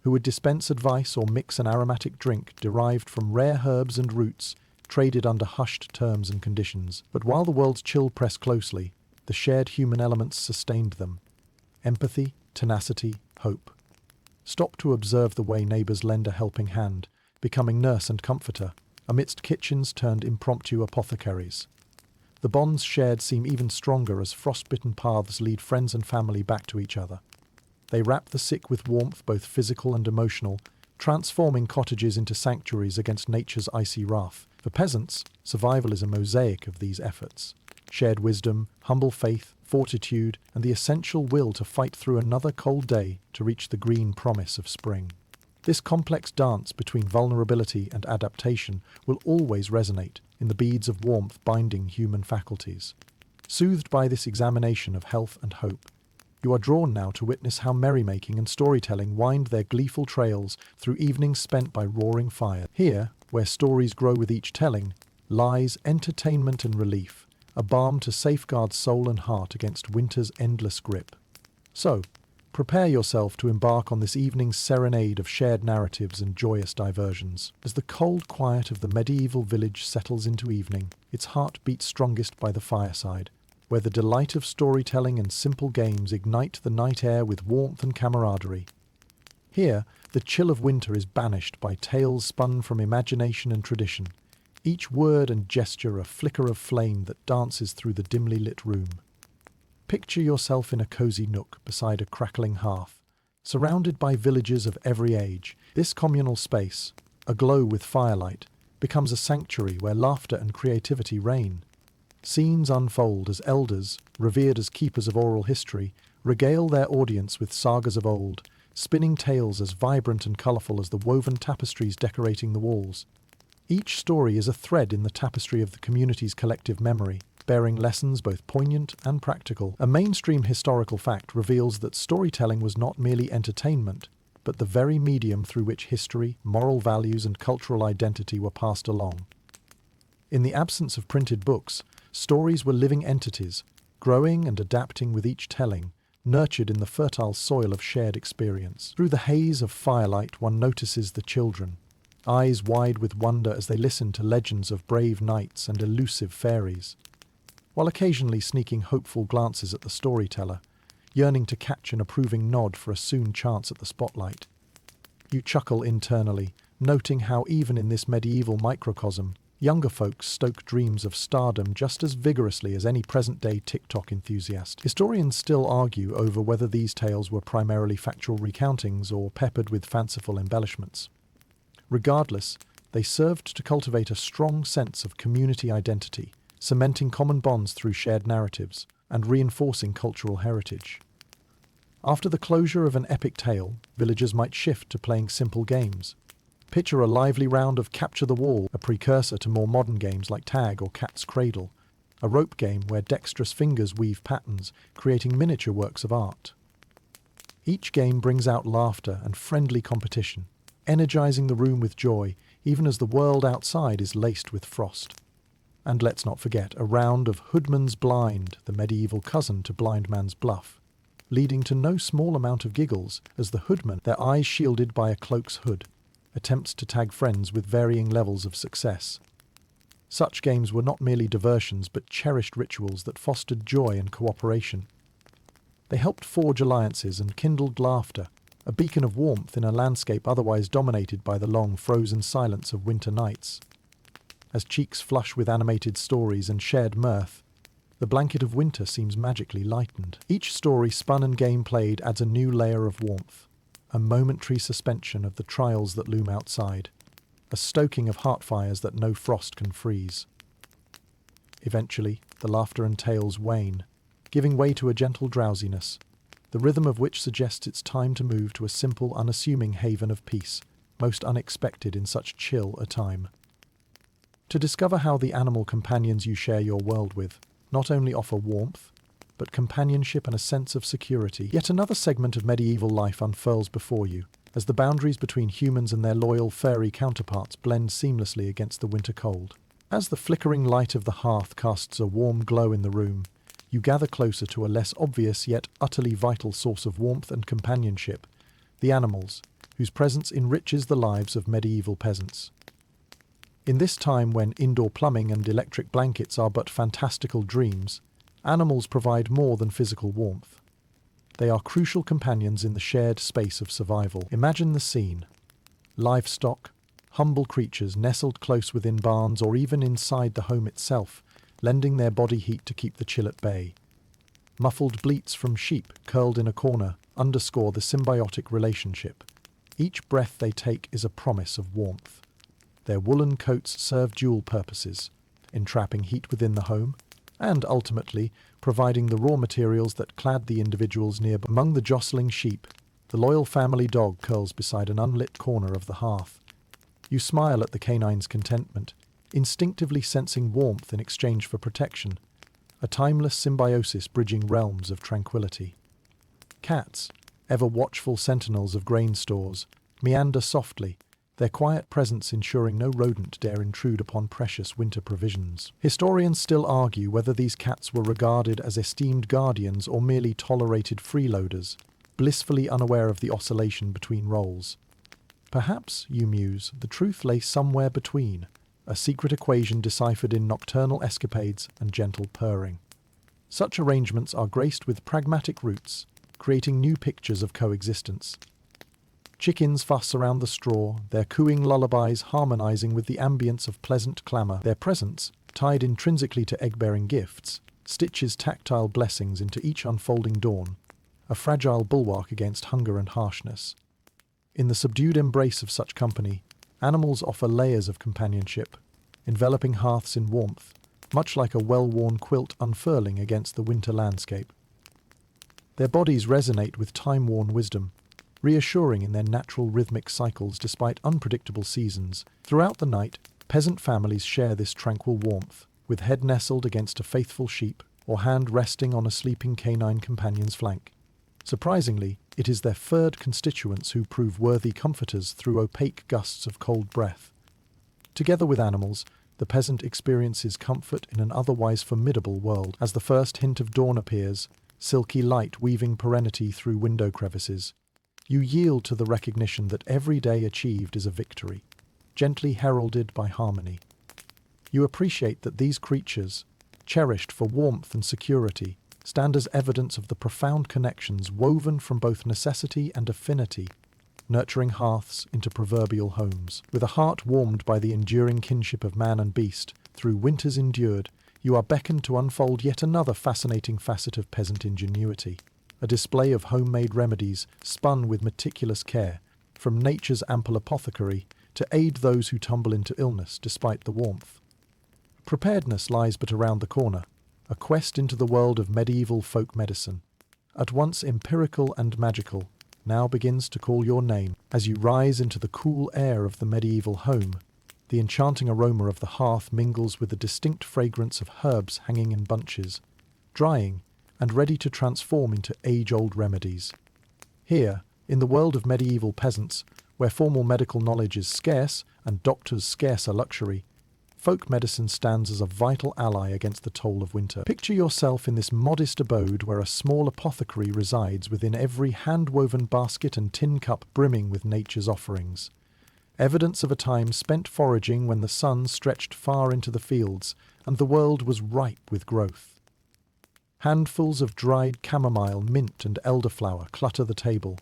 who would dispense advice or mix an aromatic drink derived from rare herbs and roots, traded under hushed terms and conditions. But while the world's chill pressed closely, the shared human elements sustained them. Empathy, tenacity, hope. Stop to observe the way neighbours lend a helping hand, becoming nurse and comforter, amidst kitchens turned impromptu apothecaries. The bonds shared seem even stronger as frostbitten paths lead friends and family back to each other. They wrap the sick with warmth both physical and emotional, transforming cottages into sanctuaries against nature's icy wrath. For peasants, survival is a mosaic of these efforts. Shared wisdom, humble faith, fortitude, and the essential will to fight through another cold day to reach the green promise of spring. This complex dance between vulnerability and adaptation will always resonate in the beads of warmth binding human faculties. Soothed by this examination of health and hope, you are drawn now to witness how merrymaking and storytelling wind their gleeful trails through evenings spent by roaring fire. Here, where stories grow with each telling, lies entertainment and relief, a balm to safeguard soul and heart against winter's endless grip. So, prepare yourself to embark on this evening's serenade of shared narratives and joyous diversions. As the cold quiet of the medieval village settles into evening, its heart beats strongest by the fireside, where the delight of storytelling and simple games ignite the night air with warmth and camaraderie. Here, the chill of winter is banished by tales spun from imagination and tradition, each word and gesture a flicker of flame that dances through the dimly lit room. Picture yourself in a cozy nook beside a crackling hearth, surrounded by villagers of every age. This communal space, aglow with firelight, becomes a sanctuary where laughter and creativity reign. Scenes unfold as elders, revered as keepers of oral history, regale their audience with sagas of old, spinning tales as vibrant and colourful as the woven tapestries decorating the walls. Each story is a thread in the tapestry of the community's collective memory, bearing lessons both poignant and practical. A mainstream historical fact reveals that storytelling was not merely entertainment, but the very medium through which history, moral values, and cultural identity were passed along. In the absence of printed books, stories were living entities, growing and adapting with each telling, nurtured in the fertile soil of shared experience. Through the haze of firelight one notices the children, eyes wide with wonder as they listen to legends of brave knights and elusive fairies, while occasionally sneaking hopeful glances at the storyteller, yearning to catch an approving nod for a soon chance at the spotlight. You chuckle internally, noting how even in this medieval microcosm, younger folks stoke dreams of stardom just as vigorously as any present-day TikTok enthusiast. Historians still argue over whether these tales were primarily factual recountings or peppered with fanciful embellishments. Regardless, they served to cultivate a strong sense of community identity, cementing common bonds through shared narratives, and reinforcing cultural heritage. After the closure of an epic tale, villagers might shift to playing simple games. Picture a lively round of Capture the Wall, a precursor to more modern games like Tag or Cat's Cradle, a rope game where dexterous fingers weave patterns, creating miniature works of art. Each game brings out laughter and friendly competition, energizing the room with joy, even as the world outside is laced with frost. And let's not forget a round of Hoodman's Blind, the medieval cousin to Blind Man's Bluff, leading to no small amount of giggles as the hoodman, their eyes shielded by a cloak's hood, attempts to tag friends with varying levels of success. Such games were not merely diversions but cherished rituals that fostered joy and cooperation. They helped forge alliances and kindled laughter, a beacon of warmth in a landscape otherwise dominated by the long, frozen silence of winter nights. As cheeks flush with animated stories and shared mirth, the blanket of winter seems magically lightened. Each story spun and game played adds a new layer of warmth, a momentary suspension of the trials that loom outside, a stoking of heart fires that no frost can freeze. Eventually, the laughter and tales wane, giving way to a gentle drowsiness, the rhythm of which suggests it's time to move to a simple, unassuming haven of peace, most unexpected in such chill a time. To discover how the animal companions you share your world with not only offer warmth, but companionship and a sense of security, yet another segment of medieval life unfurls before you, as the boundaries between humans and their loyal fairy counterparts blend seamlessly against the winter cold. As the flickering light of the hearth casts a warm glow in the room, you gather closer to a less obvious yet utterly vital source of warmth and companionship, the animals, whose presence enriches the lives of medieval peasants. In this time when indoor plumbing and electric blankets are but fantastical dreams, animals provide more than physical warmth. They are crucial companions in the shared space of survival. Imagine the scene. Livestock, humble creatures nestled close within barns or even inside the home itself, lending their body heat to keep the chill at bay. Muffled bleats from sheep curled in a corner underscore the symbiotic relationship. Each breath they take is a promise of warmth. Their woolen coats serve dual purposes, entrapping heat within the home, and ultimately providing the raw materials that clad the individuals nearby. Among the jostling sheep, the loyal family dog curls beside an unlit corner of the hearth. You smile at the canine's contentment, instinctively sensing warmth in exchange for protection, a timeless symbiosis bridging realms of tranquility. Cats, ever watchful sentinels of grain stores, meander softly, their quiet presence ensuring no rodent dare intrude upon precious winter provisions. Historians still argue whether these cats were regarded as esteemed guardians or merely tolerated freeloaders, blissfully unaware of the oscillation between roles. Perhaps, you muse, the truth lay somewhere between, a secret equation deciphered in nocturnal escapades and gentle purring. Such arrangements are graced with pragmatic roots, creating new pictures of coexistence. Chickens fuss around the straw, their cooing lullabies harmonizing with the ambience of pleasant clamour. Their presence, tied intrinsically to egg-bearing gifts, stitches tactile blessings into each unfolding dawn, a fragile bulwark against hunger and harshness. In the subdued embrace of such company, animals offer layers of companionship, enveloping hearths in warmth, much like a well-worn quilt unfurling against the winter landscape. Their bodies resonate with time-worn wisdom, reassuring in their natural rhythmic cycles despite unpredictable seasons. Throughout the night, peasant families share this tranquil warmth, with head nestled against a faithful sheep or hand resting on a sleeping canine companion's flank. Surprisingly, it is their furred constituents who prove worthy comforters through opaque gusts of cold breath. Together with animals, the peasant experiences comfort in an otherwise formidable world. As the first hint of dawn appears, silky light weaving perenity through window crevices, you yield to the recognition that every day achieved is a victory, gently heralded by harmony. You appreciate that these creatures, cherished for warmth and security, stand as evidence of the profound connections woven from both necessity and affinity, nurturing hearths into proverbial homes. With a heart warmed by the enduring kinship of man and beast, through winters endured, you are beckoned to unfold yet another fascinating facet of peasant ingenuity. A display of homemade remedies spun with meticulous care, from nature's ample apothecary to aid those who tumble into illness despite the warmth. Preparedness lies but around the corner, a quest into the world of medieval folk medicine. At once empirical and magical, now begins to call your name. As you rise into the cool air of the medieval home, the enchanting aroma of the hearth mingles with the distinct fragrance of herbs hanging in bunches, drying, and ready to transform into age-old remedies. Here, in the world of medieval peasants, where formal medical knowledge is scarce and doctors scarce a luxury, folk medicine stands as a vital ally against the toll of winter. Picture yourself in this modest abode where a small apothecary resides within every hand-woven basket and tin cup brimming with nature's offerings. Evidence of a time spent foraging when the sun stretched far into the fields and the world was ripe with growth. Handfuls of dried chamomile, mint and elderflower clutter the table,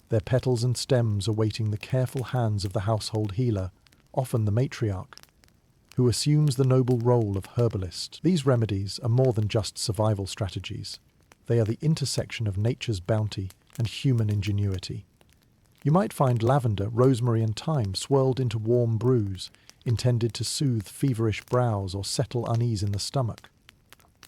their petals and stems awaiting the careful hands of the household healer, often the matriarch, who assumes the noble role of herbalist. These remedies are more than just survival strategies. They are the intersection of nature's bounty and human ingenuity. You might find lavender, rosemary and thyme swirled into warm brews, intended to soothe feverish brows or settle unease in the stomach.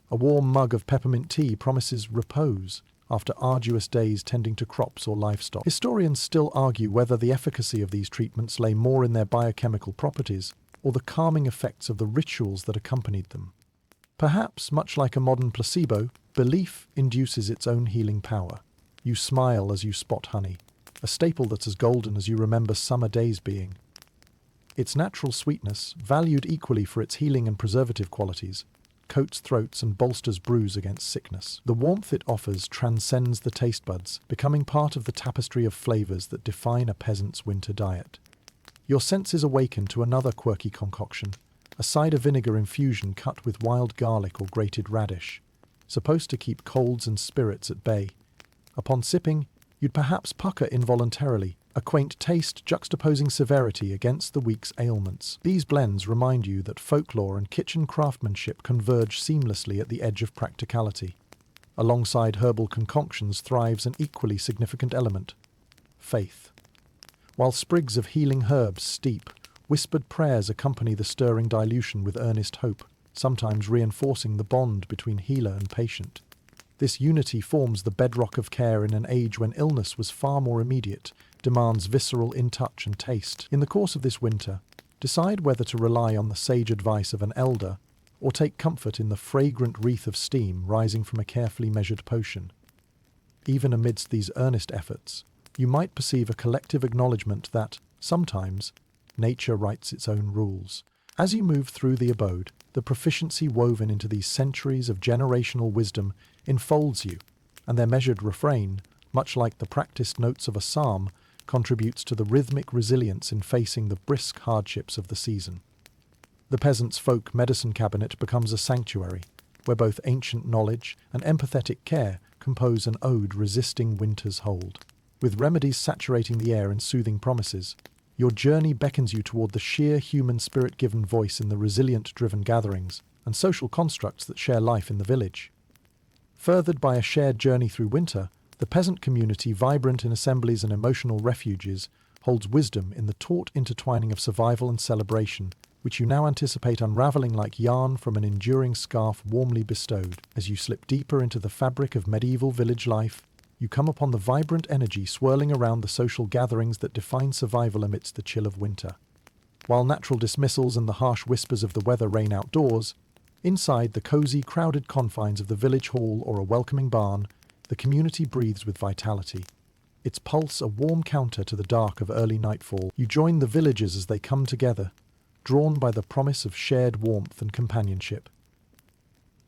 A warm mug of peppermint tea promises repose after arduous days tending to crops or livestock. Historians still argue whether the efficacy of these treatments lay more in their biochemical properties or the calming effects of the rituals that accompanied them. Perhaps, much like a modern placebo, belief induces its own healing power. You smile as you spot honey, a staple that's as golden as you remember summer days being. Its natural sweetness, valued equally for its healing and preservative qualities, coats throats and bolsters brews against sickness. The warmth it offers transcends the taste buds, becoming part of the tapestry of flavors that define a peasant's winter diet. Your senses awaken to another quirky concoction, a cider vinegar infusion cut with wild garlic or grated radish, supposed to keep colds and spirits at bay. Upon sipping, you'd perhaps pucker involuntarily, a quaint taste juxtaposing severity against the week's ailments. These blends remind you that folklore and kitchen craftsmanship converge seamlessly at the edge of practicality. Alongside herbal concoctions thrives an equally significant element: faith. While sprigs of healing herbs steep, whispered prayers accompany the stirring dilution with earnest hope, sometimes reinforcing the bond between healer and patient. This unity forms the bedrock of care in an age when illness was far more immediate, demands visceral in-touch and taste. In the course of this winter, decide whether to rely on the sage advice of an elder or take comfort in the fragrant wreath of steam rising from a carefully measured potion. Even amidst these earnest efforts, you might perceive a collective acknowledgement that, sometimes, nature writes its own rules. As you move through the abode, the proficiency woven into these centuries of generational wisdom enfolds you, and their measured refrain, much like the practiced notes of a psalm, contributes to the rhythmic resilience in facing the brisk hardships of the season. The peasant's folk medicine cabinet becomes a sanctuary, where both ancient knowledge and empathetic care compose an ode resisting winter's hold. With remedies saturating the air in soothing promises, your journey beckons you toward the sheer human spirit-given voice in the resilient-driven gatherings and social constructs that share life in the village. Furthered by a shared journey through winter, the peasant community, vibrant in assemblies and emotional refuges, holds wisdom in the taut intertwining of survival and celebration, which you now anticipate unraveling like yarn from an enduring scarf warmly bestowed. As you slip deeper into the fabric of medieval village life, you come upon the vibrant energy swirling around the social gatherings that define survival amidst the chill of winter. While natural dismissals and the harsh whispers of the weather reign outdoors, inside the cozy, crowded confines of the village hall or a welcoming barn, the community breathes with vitality. Its pulse a warm counter to the dark of early nightfall. You join the villagers as they come together, drawn by the promise of shared warmth and companionship.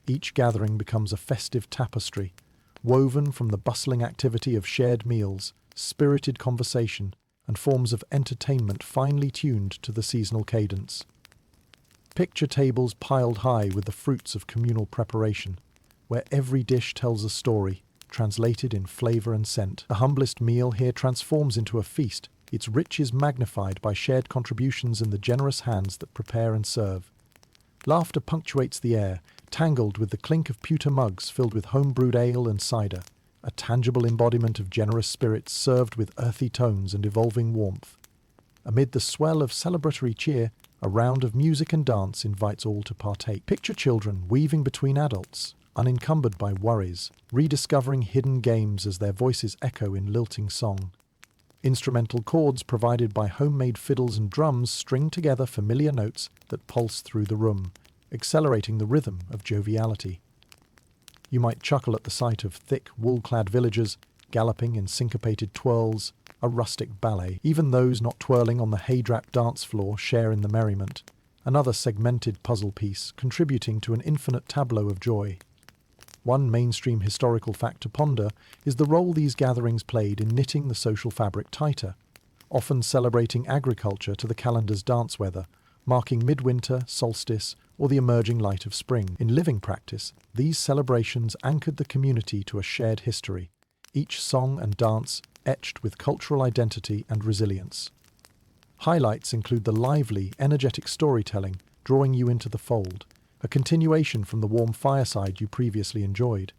Each gathering becomes a festive tapestry, woven from the bustling activity of shared meals, spirited conversation, and forms of entertainment finely tuned to the seasonal cadence. Picture tables piled high with the fruits of communal preparation, where every dish tells a story, translated in flavour and scent. The humblest meal here transforms into a feast, its riches magnified by shared contributions in the generous hands that prepare and serve. Laughter punctuates the air, tangled with the clink of pewter mugs filled with home-brewed ale and cider, a tangible embodiment of generous spirits served with earthy tones and evolving warmth. Amid the swell of celebratory cheer, a round of music and dance invites all to partake. Picture children weaving between adults, unencumbered by worries, rediscovering hidden games as their voices echo in lilting song. Instrumental chords provided by homemade fiddles and drums string together familiar notes that pulse through the room, accelerating the rhythm of joviality. You might chuckle at the sight of thick, wool-clad villagers galloping in syncopated twirls, a rustic ballet. Even those not twirling on the hay-draped dance floor share in the merriment, another segmented puzzle piece contributing to an infinite tableau of joy. One mainstream historical fact to ponder is the role these gatherings played in knitting the social fabric tighter, often celebrating agriculture to the calendar's dance weather, marking midwinter, solstice, or the emerging light of spring. In living practice, these celebrations anchored the community to a shared history, each song and dance etched with cultural identity and resilience. Highlights include the lively, energetic storytelling drawing you into the fold, a continuation from the warm fireside you previously enjoyed.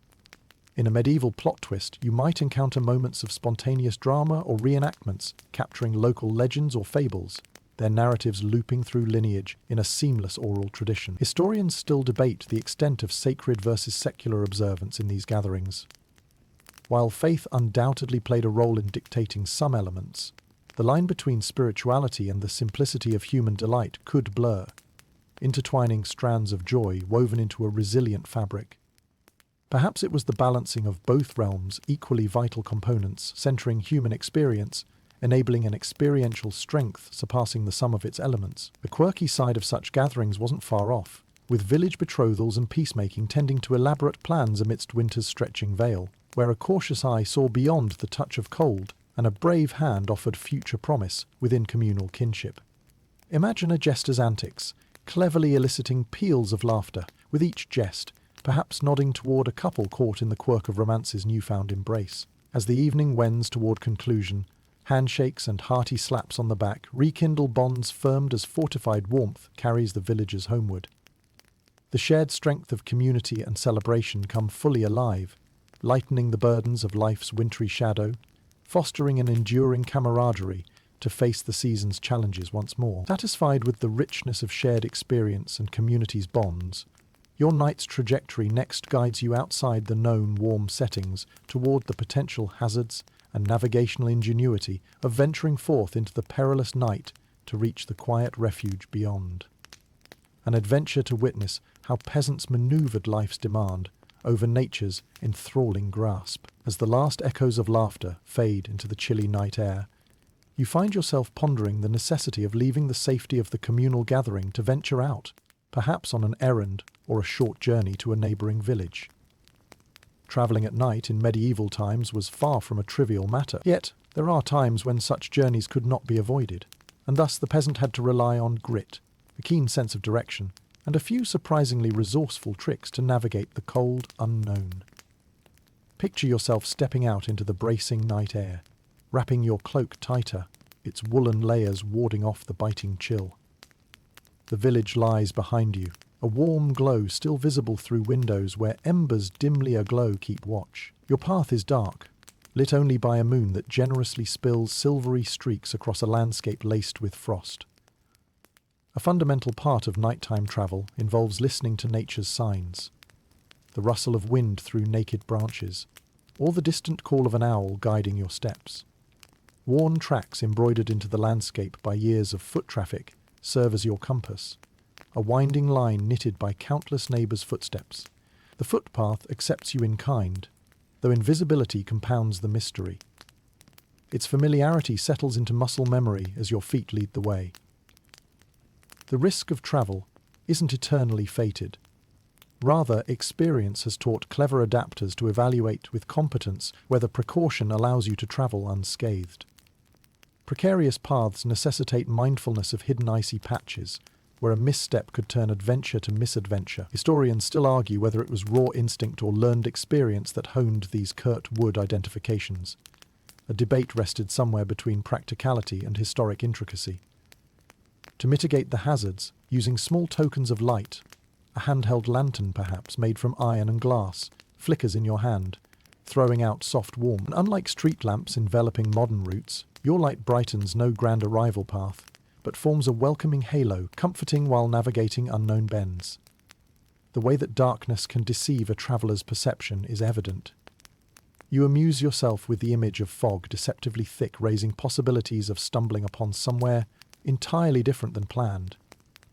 In a medieval plot twist, you might encounter moments of spontaneous drama or reenactments capturing local legends or fables, their narratives looping through lineage in a seamless oral tradition. Historians still debate the extent of sacred versus secular observance in these gatherings. While faith undoubtedly played a role in dictating some elements, the line between spirituality and the simplicity of human delight could blur, intertwining strands of joy woven into a resilient fabric. Perhaps it was the balancing of both realms' equally vital components, centering human experience, enabling an experiential strength surpassing the sum of its elements. The quirky side of such gatherings wasn't far off. with village betrothals and peacemaking tending to elaborate plans amidst winter's stretching veil, where a cautious eye saw beyond the touch of cold and a brave hand offered future promise within communal kinship. Imagine a jester's antics, cleverly eliciting peals of laughter with each jest, perhaps nodding toward a couple caught in the quirk of romance's newfound embrace. As the evening wends toward conclusion, handshakes and hearty slaps on the back rekindle bonds firmed as fortified warmth carries the villagers homeward. The shared strength of community and celebration come fully alive, lightening the burdens of life's wintry shadow, fostering an enduring camaraderie to face the season's challenges once more. Satisfied with the richness of shared experience and community's bonds, your night's trajectory next guides you outside the known warm settings toward the potential hazards and navigational ingenuity of venturing forth into the perilous night to reach the quiet refuge beyond. An adventure to witness how peasants maneuvered life's demand over nature's enthralling grasp. As the last echoes of laughter fade into the chilly night air, you find yourself pondering the necessity of leaving the safety of the communal gathering to venture out, perhaps on an errand or a short journey to a neighbouring village. Travelling at night in medieval times was far from a trivial matter, yet there are times when such journeys could not be avoided, and thus the peasant had to rely on grit, a keen sense of direction, and a few surprisingly resourceful tricks to navigate the cold unknown. Picture yourself stepping out into the bracing night air, wrapping your cloak tighter, its woolen layers warding off the biting chill. The village lies behind you, a warm glow still visible through windows where embers dimly aglow keep watch. Your path is dark, lit only by a moon that generously spills silvery streaks across a landscape laced with frost. A fundamental part of nighttime travel involves listening to nature's signs, the rustle of wind through naked branches, or the distant call of an owl guiding your steps. Worn tracks embroidered into the landscape by years of foot traffic serve as your compass, a winding line knitted by countless neighbours' footsteps. The footpath accepts you in kind, though invisibility compounds the mystery. Its familiarity settles into muscle memory as your feet lead the way. The risk of travel isn't eternally fated. Rather, experience has taught clever adapters to evaluate with competence whether precaution allows you to travel unscathed. Precarious paths necessitate mindfulness of hidden icy patches, where a misstep could turn adventure to misadventure. Historians still argue whether it was raw instinct or learned experience that honed these curt wood identifications. A debate rested somewhere between practicality and historic intricacy. To mitigate the hazards, using small tokens of light, a handheld lantern perhaps made from iron and glass, flickers in your hand, throwing out soft warmth. And unlike street lamps enveloping modern routes, your light brightens no grand arrival path, but forms a welcoming halo, comforting while navigating unknown bends. The way that darkness can deceive a traveller's perception is evident. You amuse yourself with the image of fog deceptively thick, raising possibilities of stumbling upon somewhere entirely different than planned.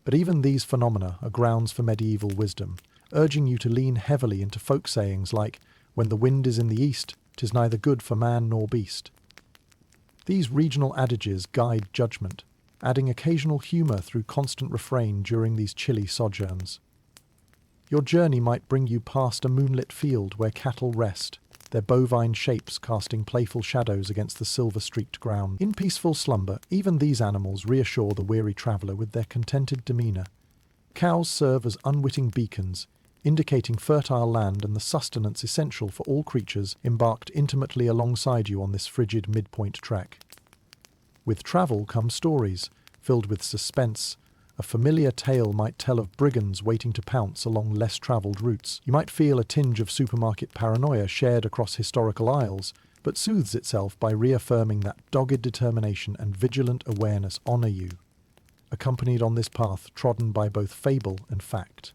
But even these phenomena are grounds for medieval wisdom, urging you to lean heavily into folk sayings like, "When the wind is in the east, 'tis neither good for man nor beast." These regional adages guide judgment, adding occasional humour through constant refrain during these chilly sojourns. Your journey might bring you past a moonlit field where cattle rest, their bovine shapes casting playful shadows against the silver-streaked ground. In peaceful slumber, even these animals reassure the weary traveller with their contented demeanour. Cows serve as unwitting beacons, indicating fertile land and the sustenance essential for all creatures embarked intimately alongside you on this frigid midpoint trek. With travel come stories, filled with suspense. A familiar tale might tell of brigands waiting to pounce along less travelled routes. You might feel a tinge of supermarket paranoia shared across historical aisles, but soothes itself by reaffirming that dogged determination and vigilant awareness honour you, accompanied on this path trodden by both fable and fact.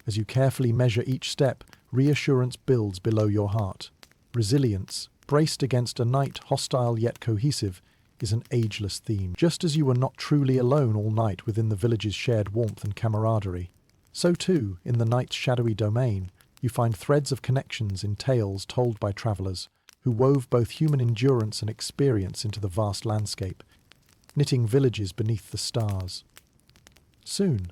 As you carefully measure each step, reassurance builds below your heart. Resilience, braced against a night hostile yet cohesive, is an ageless theme. Just as you were not truly alone all night within the village's shared warmth and camaraderie, so too, in the night's shadowy domain, you find threads of connections in tales told by travellers who wove both human endurance and experience into the vast landscape, knitting villages beneath the stars. Soon,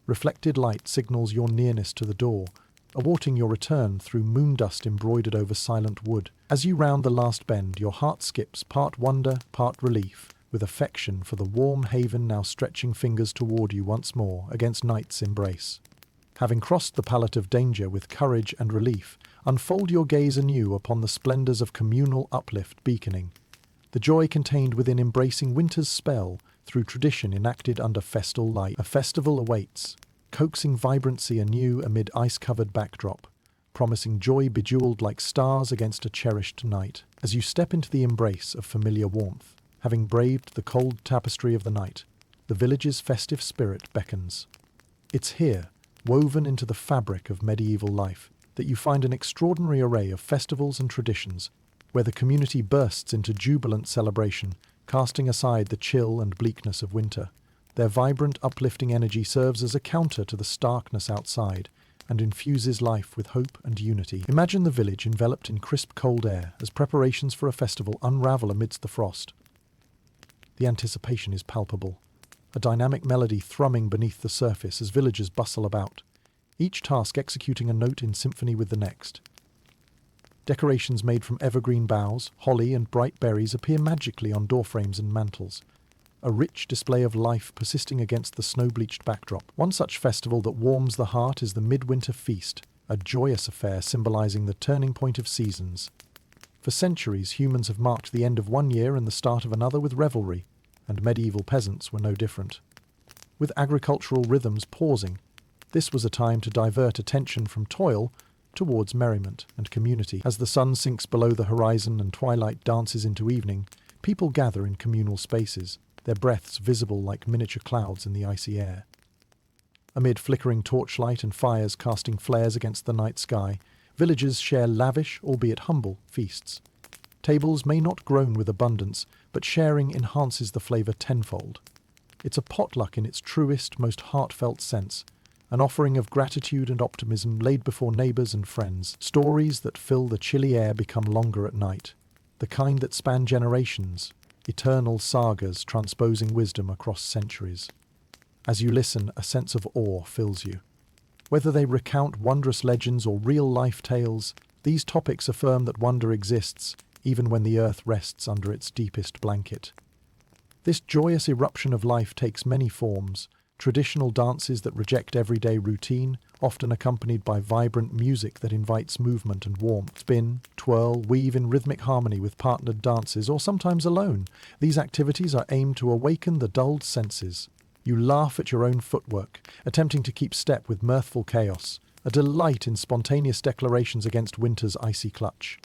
Reflected light signals your nearness to the door, awaiting your return through moon dust embroidered over silent wood. As you round the last bend, your heart skips, part wonder, part relief, with affection for the warm haven now stretching fingers toward you once more against night's embrace. Having crossed the pallet of danger with courage and relief, unfold your gaze anew upon the splendours of communal uplift beaconing, the joy contained within embracing winter's spell through tradition enacted under festal light. A festival awaits, coaxing vibrancy anew amid ice-covered backdrop, promising joy bejeweled like stars against a cherished night. As you step into the embrace of familiar warmth, having braved the cold tapestry of the night, the village's festive spirit beckons. It's here, woven into the fabric of medieval life, that you find an extraordinary array of festivals and traditions, where the community bursts into jubilant celebration, casting aside the chill and bleakness of winter. Their vibrant, uplifting energy serves as a counter to the starkness outside and infuses life with hope and unity. Imagine the village enveloped in crisp, cold air as preparations for a festival unravel amidst the frost. The anticipation is palpable, a dynamic melody thrumming beneath the surface as villagers bustle about, each task executing a note in symphony with the next. Decorations made from evergreen boughs, holly and bright berries appear magically on doorframes and mantels, a rich display of life persisting against the snow-bleached backdrop. One such festival that warms the heart is the Midwinter Feast, a joyous affair symbolizing the turning point of seasons. For centuries, humans have marked the end of one year and the start of another with revelry, and medieval peasants were no different. With agricultural rhythms pausing, this was a time to divert attention from toil towards merriment and community. As the sun sinks below the horizon and twilight dances into evening, people gather in communal spaces, their breaths visible like miniature clouds in the icy air. Amid flickering torchlight and fires casting flares against the night sky, villagers share lavish, albeit humble, feasts. Tables may not groan with abundance, but sharing enhances the flavour tenfold. It's a potluck in its truest, most heartfelt sense, an offering of gratitude and optimism laid before neighbours and friends. Stories that fill the chilly air become longer at night, the kind that span generations, eternal sagas transposing wisdom across centuries. As you listen, a sense of awe fills you. Whether they recount wondrous legends or real-life tales, these topics affirm that wonder exists, even when the earth rests under its deepest blanket. This joyous eruption of life takes many forms: traditional dances that reject everyday routine, often accompanied by vibrant music that invites movement and warmth. Spin, twirl, weave in rhythmic harmony with partnered dances, or sometimes alone. These activities are aimed to awaken the dulled senses. You laugh at your own footwork, attempting to keep step with mirthful chaos, a delight in spontaneous declarations against winter's icy clutch.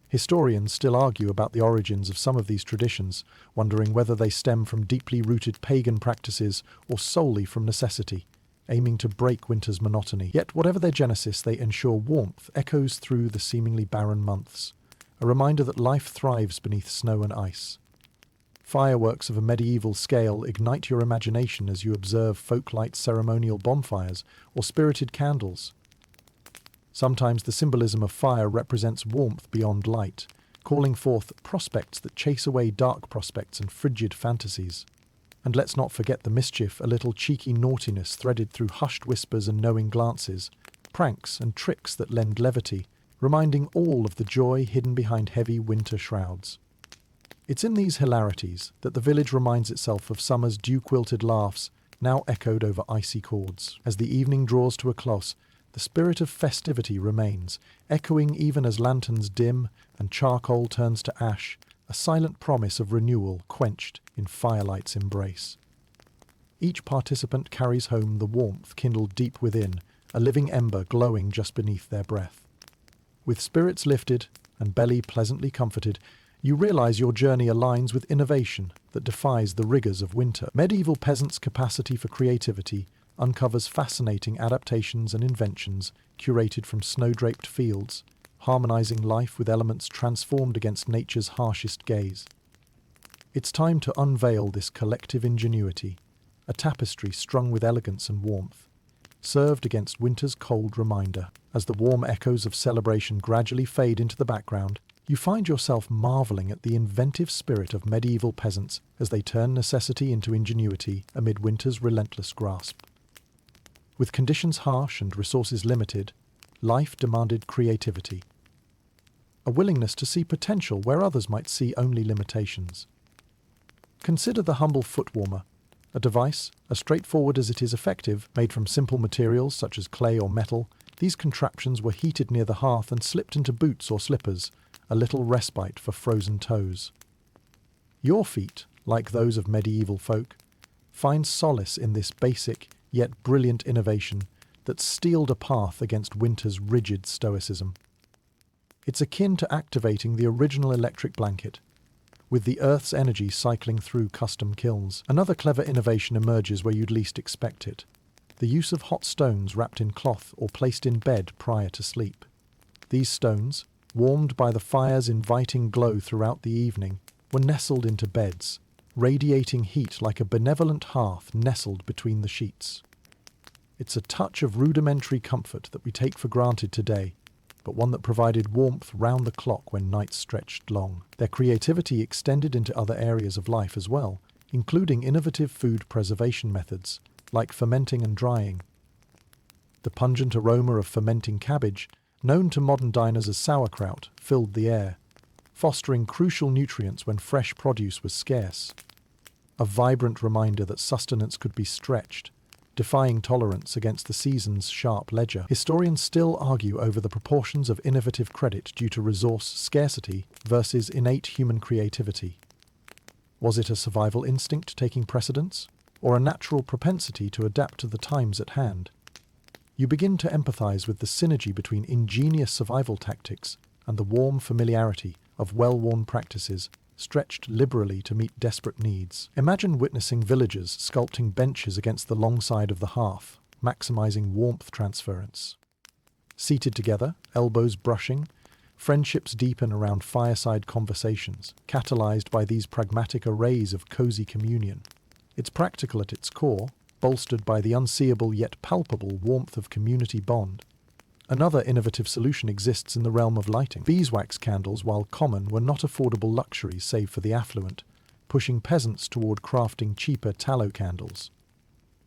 Historians still argue about the origins of some of these traditions, wondering whether they stem from deeply rooted pagan practices or solely from necessity, aiming to break winter's monotony. Yet whatever their genesis, they ensure warmth echoes through the seemingly barren months, a reminder that life thrives beneath snow and ice. Fireworks of a medieval scale ignite your imagination as you observe folk-light ceremonial bonfires or spirited candles. Sometimes the symbolism of fire represents warmth beyond light, calling forth prospects that chase away dark prospects and frigid fantasies. And let's not forget the mischief, a little cheeky naughtiness threaded through hushed whispers and knowing glances, pranks and tricks that lend levity, reminding all of the joy hidden behind heavy winter shrouds. It's in these hilarities that the village reminds itself of summer's dew-quilted laughs, now echoed over icy chords. As the evening draws to a close, the spirit of festivity remains, echoing even as lanterns dim and charcoal turns to ash, a silent promise of renewal quenched in firelight's embrace. Each participant carries home the warmth kindled deep within, a living ember glowing just beneath their breath. With spirits lifted and belly pleasantly comforted, you realize your journey aligns with innovation that defies the rigors of winter. Medieval peasants' capacity for creativity uncovers fascinating adaptations and inventions curated from snow-draped fields, harmonizing life with elements transformed against nature's harshest gaze. It's time to unveil this collective ingenuity, a tapestry strung with elegance and warmth, served against winter's cold reminder. As the warm echoes of celebration gradually fade into the background, you find yourself marveling at the inventive spirit of medieval peasants as they turn necessity into ingenuity amid winter's relentless grasp. With conditions harsh and resources limited, life demanded creativity. A willingness to see potential where others might see only limitations. Consider the humble foot warmer, a device, as straightforward as it is effective, made from simple materials such as clay or metal. These contraptions were heated near the hearth and slipped into boots or slippers, a little respite for frozen toes. Your feet, like those of medieval folk, find solace in this basic yet brilliant innovation that steeled a path against winter's rigid stoicism. It's akin to activating the original electric blanket, with the Earth's energy cycling through custom kilns. Another clever innovation emerges where you'd least expect it: the use of hot stones wrapped in cloth or placed in bed prior to sleep. These stones, warmed by the fire's inviting glow throughout the evening, were nestled into beds, radiating heat like a benevolent hearth nestled between the sheets. It's a touch of rudimentary comfort that we take for granted today, but one that provided warmth round the clock when nights stretched long. Their creativity extended into other areas of life as well, including innovative food preservation methods, like fermenting and drying. The pungent aroma of fermenting cabbage, known to modern diners as sauerkraut, filled the air, fostering crucial nutrients when fresh produce was scarce. A vibrant reminder that sustenance could be stretched, defying tolerance against the season's sharp ledger. Historians still argue over the proportions of innovative credit due to resource scarcity versus innate human creativity. Was it a survival instinct taking precedence, or a natural propensity to adapt to the times at hand? You begin to empathize with the synergy between ingenious survival tactics and the warm familiarity of well-worn practices stretched liberally to meet desperate needs. Imagine witnessing villagers sculpting benches against the long side of the hearth, maximizing warmth transference. Seated together, elbows brushing, friendships deepen around fireside conversations, catalyzed by these pragmatic arrays of cozy communion. It's practical at its core, bolstered by the unseeable yet palpable warmth of community bond. Another innovative solution exists in the realm of lighting. Beeswax candles, while common, were not affordable luxuries save for the affluent, pushing peasants toward crafting cheaper tallow candles.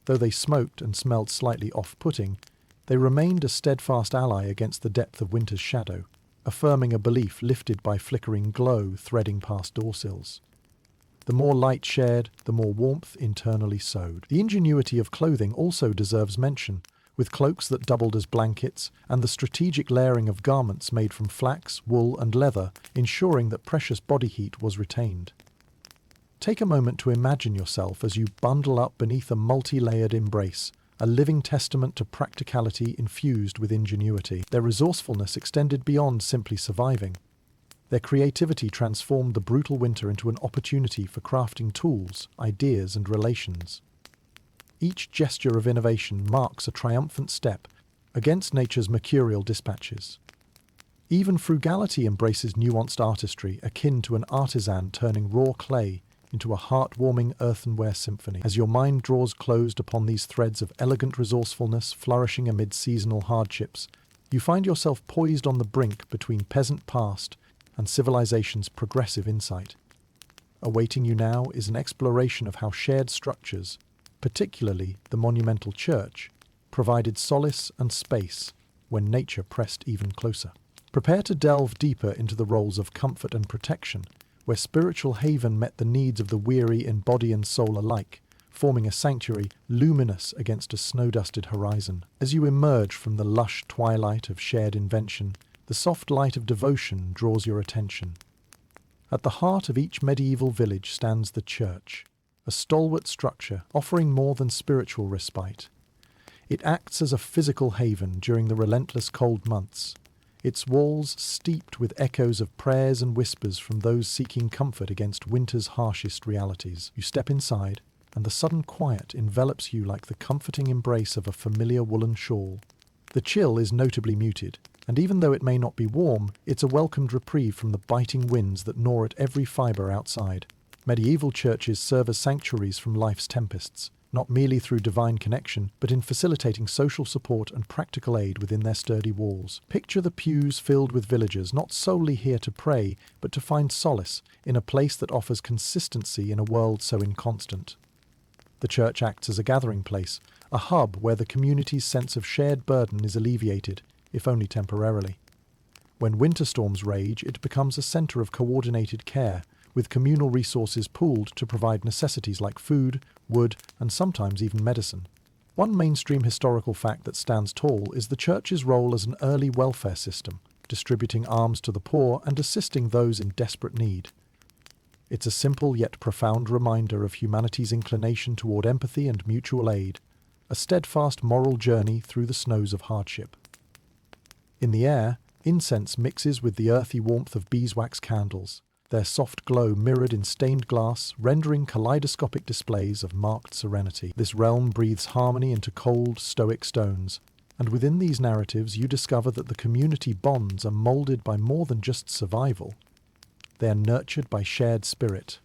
Though they smoked and smelled slightly off-putting, they remained a steadfast ally against the depth of winter's shadow, affirming a belief lifted by flickering glow threading past doorsills. The more light shared, the more warmth internally sowed. The ingenuity of clothing also deserves mention, with cloaks that doubled as blankets and the strategic layering of garments made from flax, wool and leather, ensuring that precious body heat was retained. Take a moment to imagine yourself as you bundle up beneath a multi-layered embrace, a living testament to practicality infused with ingenuity. Their resourcefulness extended beyond simply surviving. Their creativity transformed the brutal winter into an opportunity for crafting tools, ideas and relations. Each gesture of innovation marks a triumphant step against nature's mercurial dispatches. Even frugality embraces nuanced artistry akin to an artisan turning raw clay into a heartwarming earthenware symphony. As your mind draws closed upon these threads of elegant resourcefulness flourishing amid seasonal hardships, you find yourself poised on the brink between peasant past and civilization's progressive insight. Awaiting you now is an exploration of how shared structures, particularly the monumental church, provided solace and space when nature pressed even closer. Prepare to delve deeper into the roles of comfort and protection, where spiritual haven met the needs of the weary in body and soul alike, forming a sanctuary luminous against a snow-dusted horizon. As you emerge from the lush twilight of shared invention, the soft light of devotion draws your attention. At the heart of each medieval village stands the church, a stalwart structure offering more than spiritual respite. It acts as a physical haven during the relentless cold months, its walls steeped with echoes of prayers and whispers from those seeking comfort against winter's harshest realities. You step inside, and the sudden quiet envelops you like the comforting embrace of a familiar woolen shawl. The chill is notably muted, and even though it may not be warm, it's a welcomed reprieve from the biting winds that gnaw at every fibre outside. Medieval churches serve as sanctuaries from life's tempests, not merely through divine connection, but in facilitating social support and practical aid within their sturdy walls. Picture the pews filled with villagers, not solely here to pray, but to find solace in a place that offers consistency in a world so inconstant. The church acts as a gathering place, a hub where the community's sense of shared burden is alleviated, if only temporarily. When winter storms rage, it becomes a centre of coordinated care, with communal resources pooled to provide necessities like food, wood, and sometimes even medicine. One mainstream historical fact that stands tall is the Church's role as an early welfare system, distributing alms to the poor and assisting those in desperate need. It's a simple yet profound reminder of humanity's inclination toward empathy and mutual aid, a steadfast moral journey through the snows of hardship. In the air, incense mixes with the earthy warmth of beeswax candles, their soft glow mirrored in stained glass, rendering kaleidoscopic displays of marked serenity. This realm breathes harmony into cold, stoic stones, and within these narratives you discover that the community bonds are moulded by more than just survival. They are nurtured by shared spirit.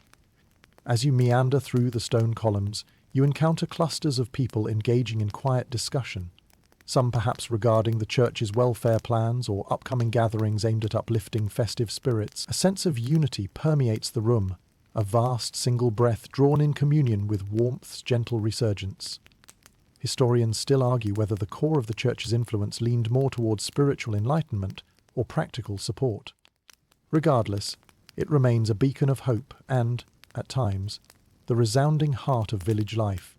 As you meander through the stone columns, you encounter clusters of people engaging in quiet discussion, some perhaps regarding the Church's welfare plans or upcoming gatherings aimed at uplifting festive spirits. A sense of unity permeates the room, a vast single breath drawn in communion with warmth's gentle resurgence. Historians still argue whether the core of the Church's influence leaned more towards spiritual enlightenment or practical support. Regardless, it remains a beacon of hope and, at times, the resounding heart of village life,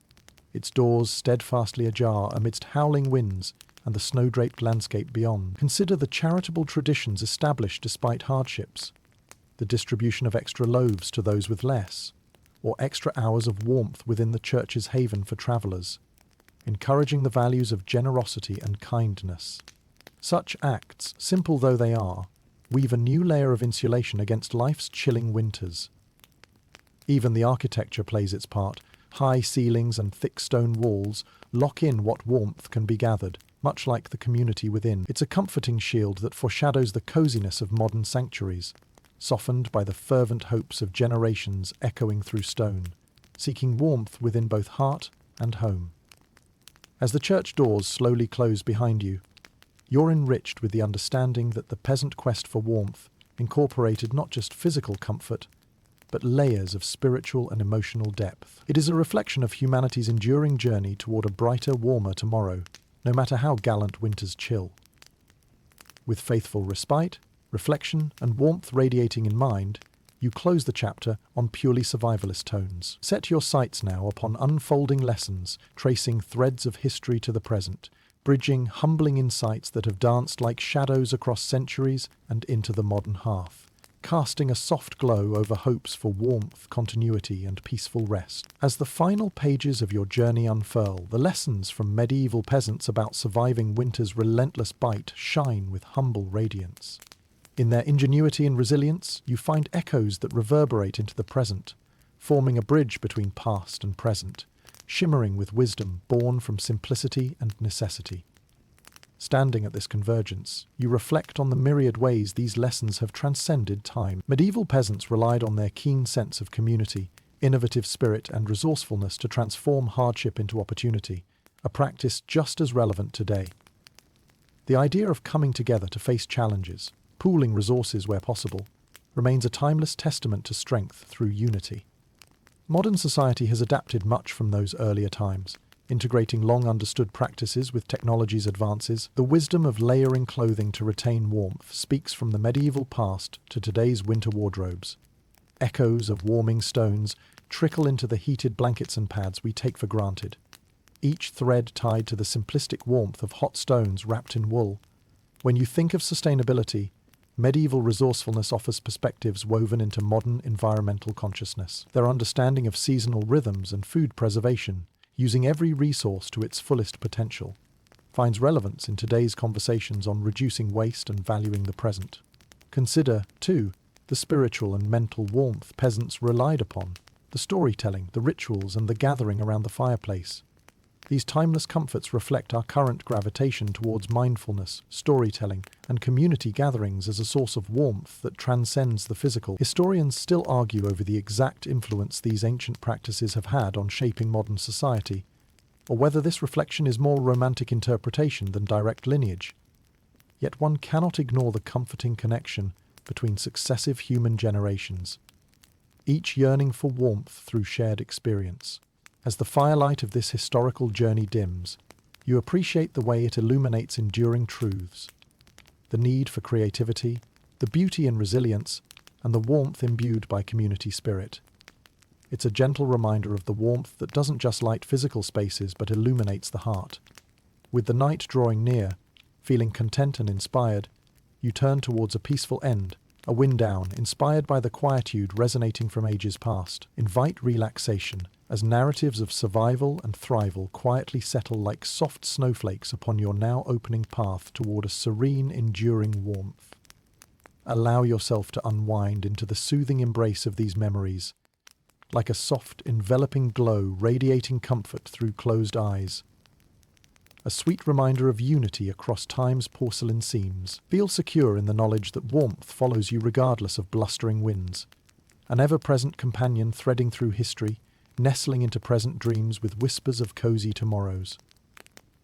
its doors steadfastly ajar amidst howling winds and the snow-draped landscape beyond. Consider the charitable traditions established despite hardships, the distribution of extra loaves to those with less, or extra hours of warmth within the Church's haven for travellers, encouraging the values of generosity and kindness. Such acts, simple though they are, weave a new layer of insulation against life's chilling winters. Even the architecture plays its part. High ceilings and thick stone walls lock in what warmth can be gathered, much like the community within. It's a comforting shield that foreshadows the coziness of modern sanctuaries, softened by the fervent hopes of generations echoing through stone, seeking warmth within both heart and home. As the church doors slowly close behind you, you're enriched with the understanding that the peasant quest for warmth incorporated not just physical comfort, but layers of spiritual and emotional depth. It is a reflection of humanity's enduring journey toward a brighter, warmer tomorrow, no matter how gallant winters chill. With faithful respite, reflection, and warmth radiating in mind, you close the chapter on purely survivalist tones. Set your sights now upon unfolding lessons, tracing threads of history to the present, bridging humbling insights that have danced like shadows across centuries and into the modern hearth, casting a soft glow over hopes for warmth, continuity, and peaceful rest. As the final pages of your journey unfurl, the lessons from medieval peasants about surviving winter's relentless bite shine with humble radiance. In their ingenuity and resilience, you find echoes that reverberate into the present, forming a bridge between past and present, shimmering with wisdom born from simplicity and necessity. Standing at this convergence, you reflect on the myriad ways these lessons have transcended time. Medieval peasants relied on their keen sense of community, innovative spirit, and resourcefulness to transform hardship into opportunity, a practice just as relevant today. The idea of coming together to face challenges, pooling resources where possible, remains a timeless testament to strength through unity. Modern society has adapted much from those earlier times, integrating long-understood practices with technology's advances. The wisdom of layering clothing to retain warmth speaks from the medieval past to today's winter wardrobes. Echoes of warming stones trickle into the heated blankets and pads we take for granted, each thread tied to the simplistic warmth of hot stones wrapped in wool. When you think of sustainability, medieval resourcefulness offers perspectives woven into modern environmental consciousness. Their understanding of seasonal rhythms and food preservation, using every resource to its fullest potential, finds relevance in today's conversations on reducing waste and valuing the present. Consider, too, the spiritual and mental warmth peasants relied upon, the storytelling, the rituals, and the gathering around the fireplace. These timeless comforts reflect our current gravitation towards mindfulness, storytelling, and community gatherings as a source of warmth that transcends the physical. Historians still argue over the exact influence these ancient practices have had on shaping modern society, or whether this reflection is more romantic interpretation than direct lineage. Yet one cannot ignore the comforting connection between successive human generations, each yearning for warmth through shared experience. As the firelight of this historical journey dims, you appreciate the way it illuminates enduring truths, the need for creativity, the beauty in resilience, and the warmth imbued by community spirit. It's a gentle reminder of the warmth that doesn't just light physical spaces but illuminates the heart. With the night drawing near, feeling content and inspired, you turn towards a peaceful end, a wind down, inspired by the quietude resonating from ages past. Invite relaxation, as narratives of survival and thrival quietly settle like soft snowflakes upon your now opening path toward a serene, enduring warmth. Allow yourself to unwind into the soothing embrace of these memories, like a soft, enveloping glow radiating comfort through closed eyes. A sweet reminder of unity across time's porcelain seams. Feel secure in the knowledge that warmth follows you regardless of blustering winds, an ever-present companion threading through history, nestling into present dreams with whispers of cozy tomorrows.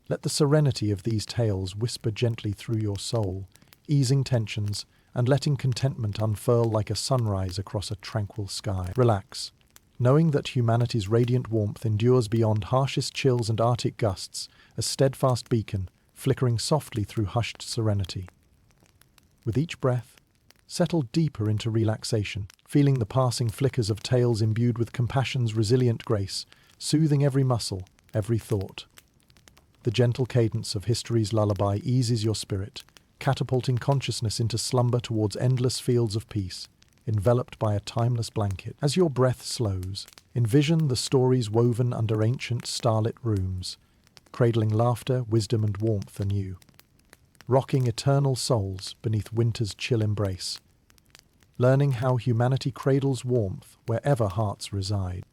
Let the serenity of these tales whisper gently through your soul, easing tensions and letting contentment unfurl like a sunrise across a tranquil sky. Relax, knowing that humanity's radiant warmth endures beyond harshest chills and Arctic gusts, a steadfast beacon flickering softly through hushed serenity. With each breath, settle deeper into relaxation, feeling the passing flickers of tales imbued with compassion's resilient grace, soothing every muscle, every thought. The gentle cadence of history's lullaby eases your spirit, catapulting consciousness into slumber towards endless fields of peace, enveloped by a timeless blanket. As your breath slows, envision the stories woven under ancient starlit rooms, cradling laughter, wisdom, and warmth anew, rocking eternal souls beneath winter's chill embrace, learning how humanity cradles warmth wherever hearts reside.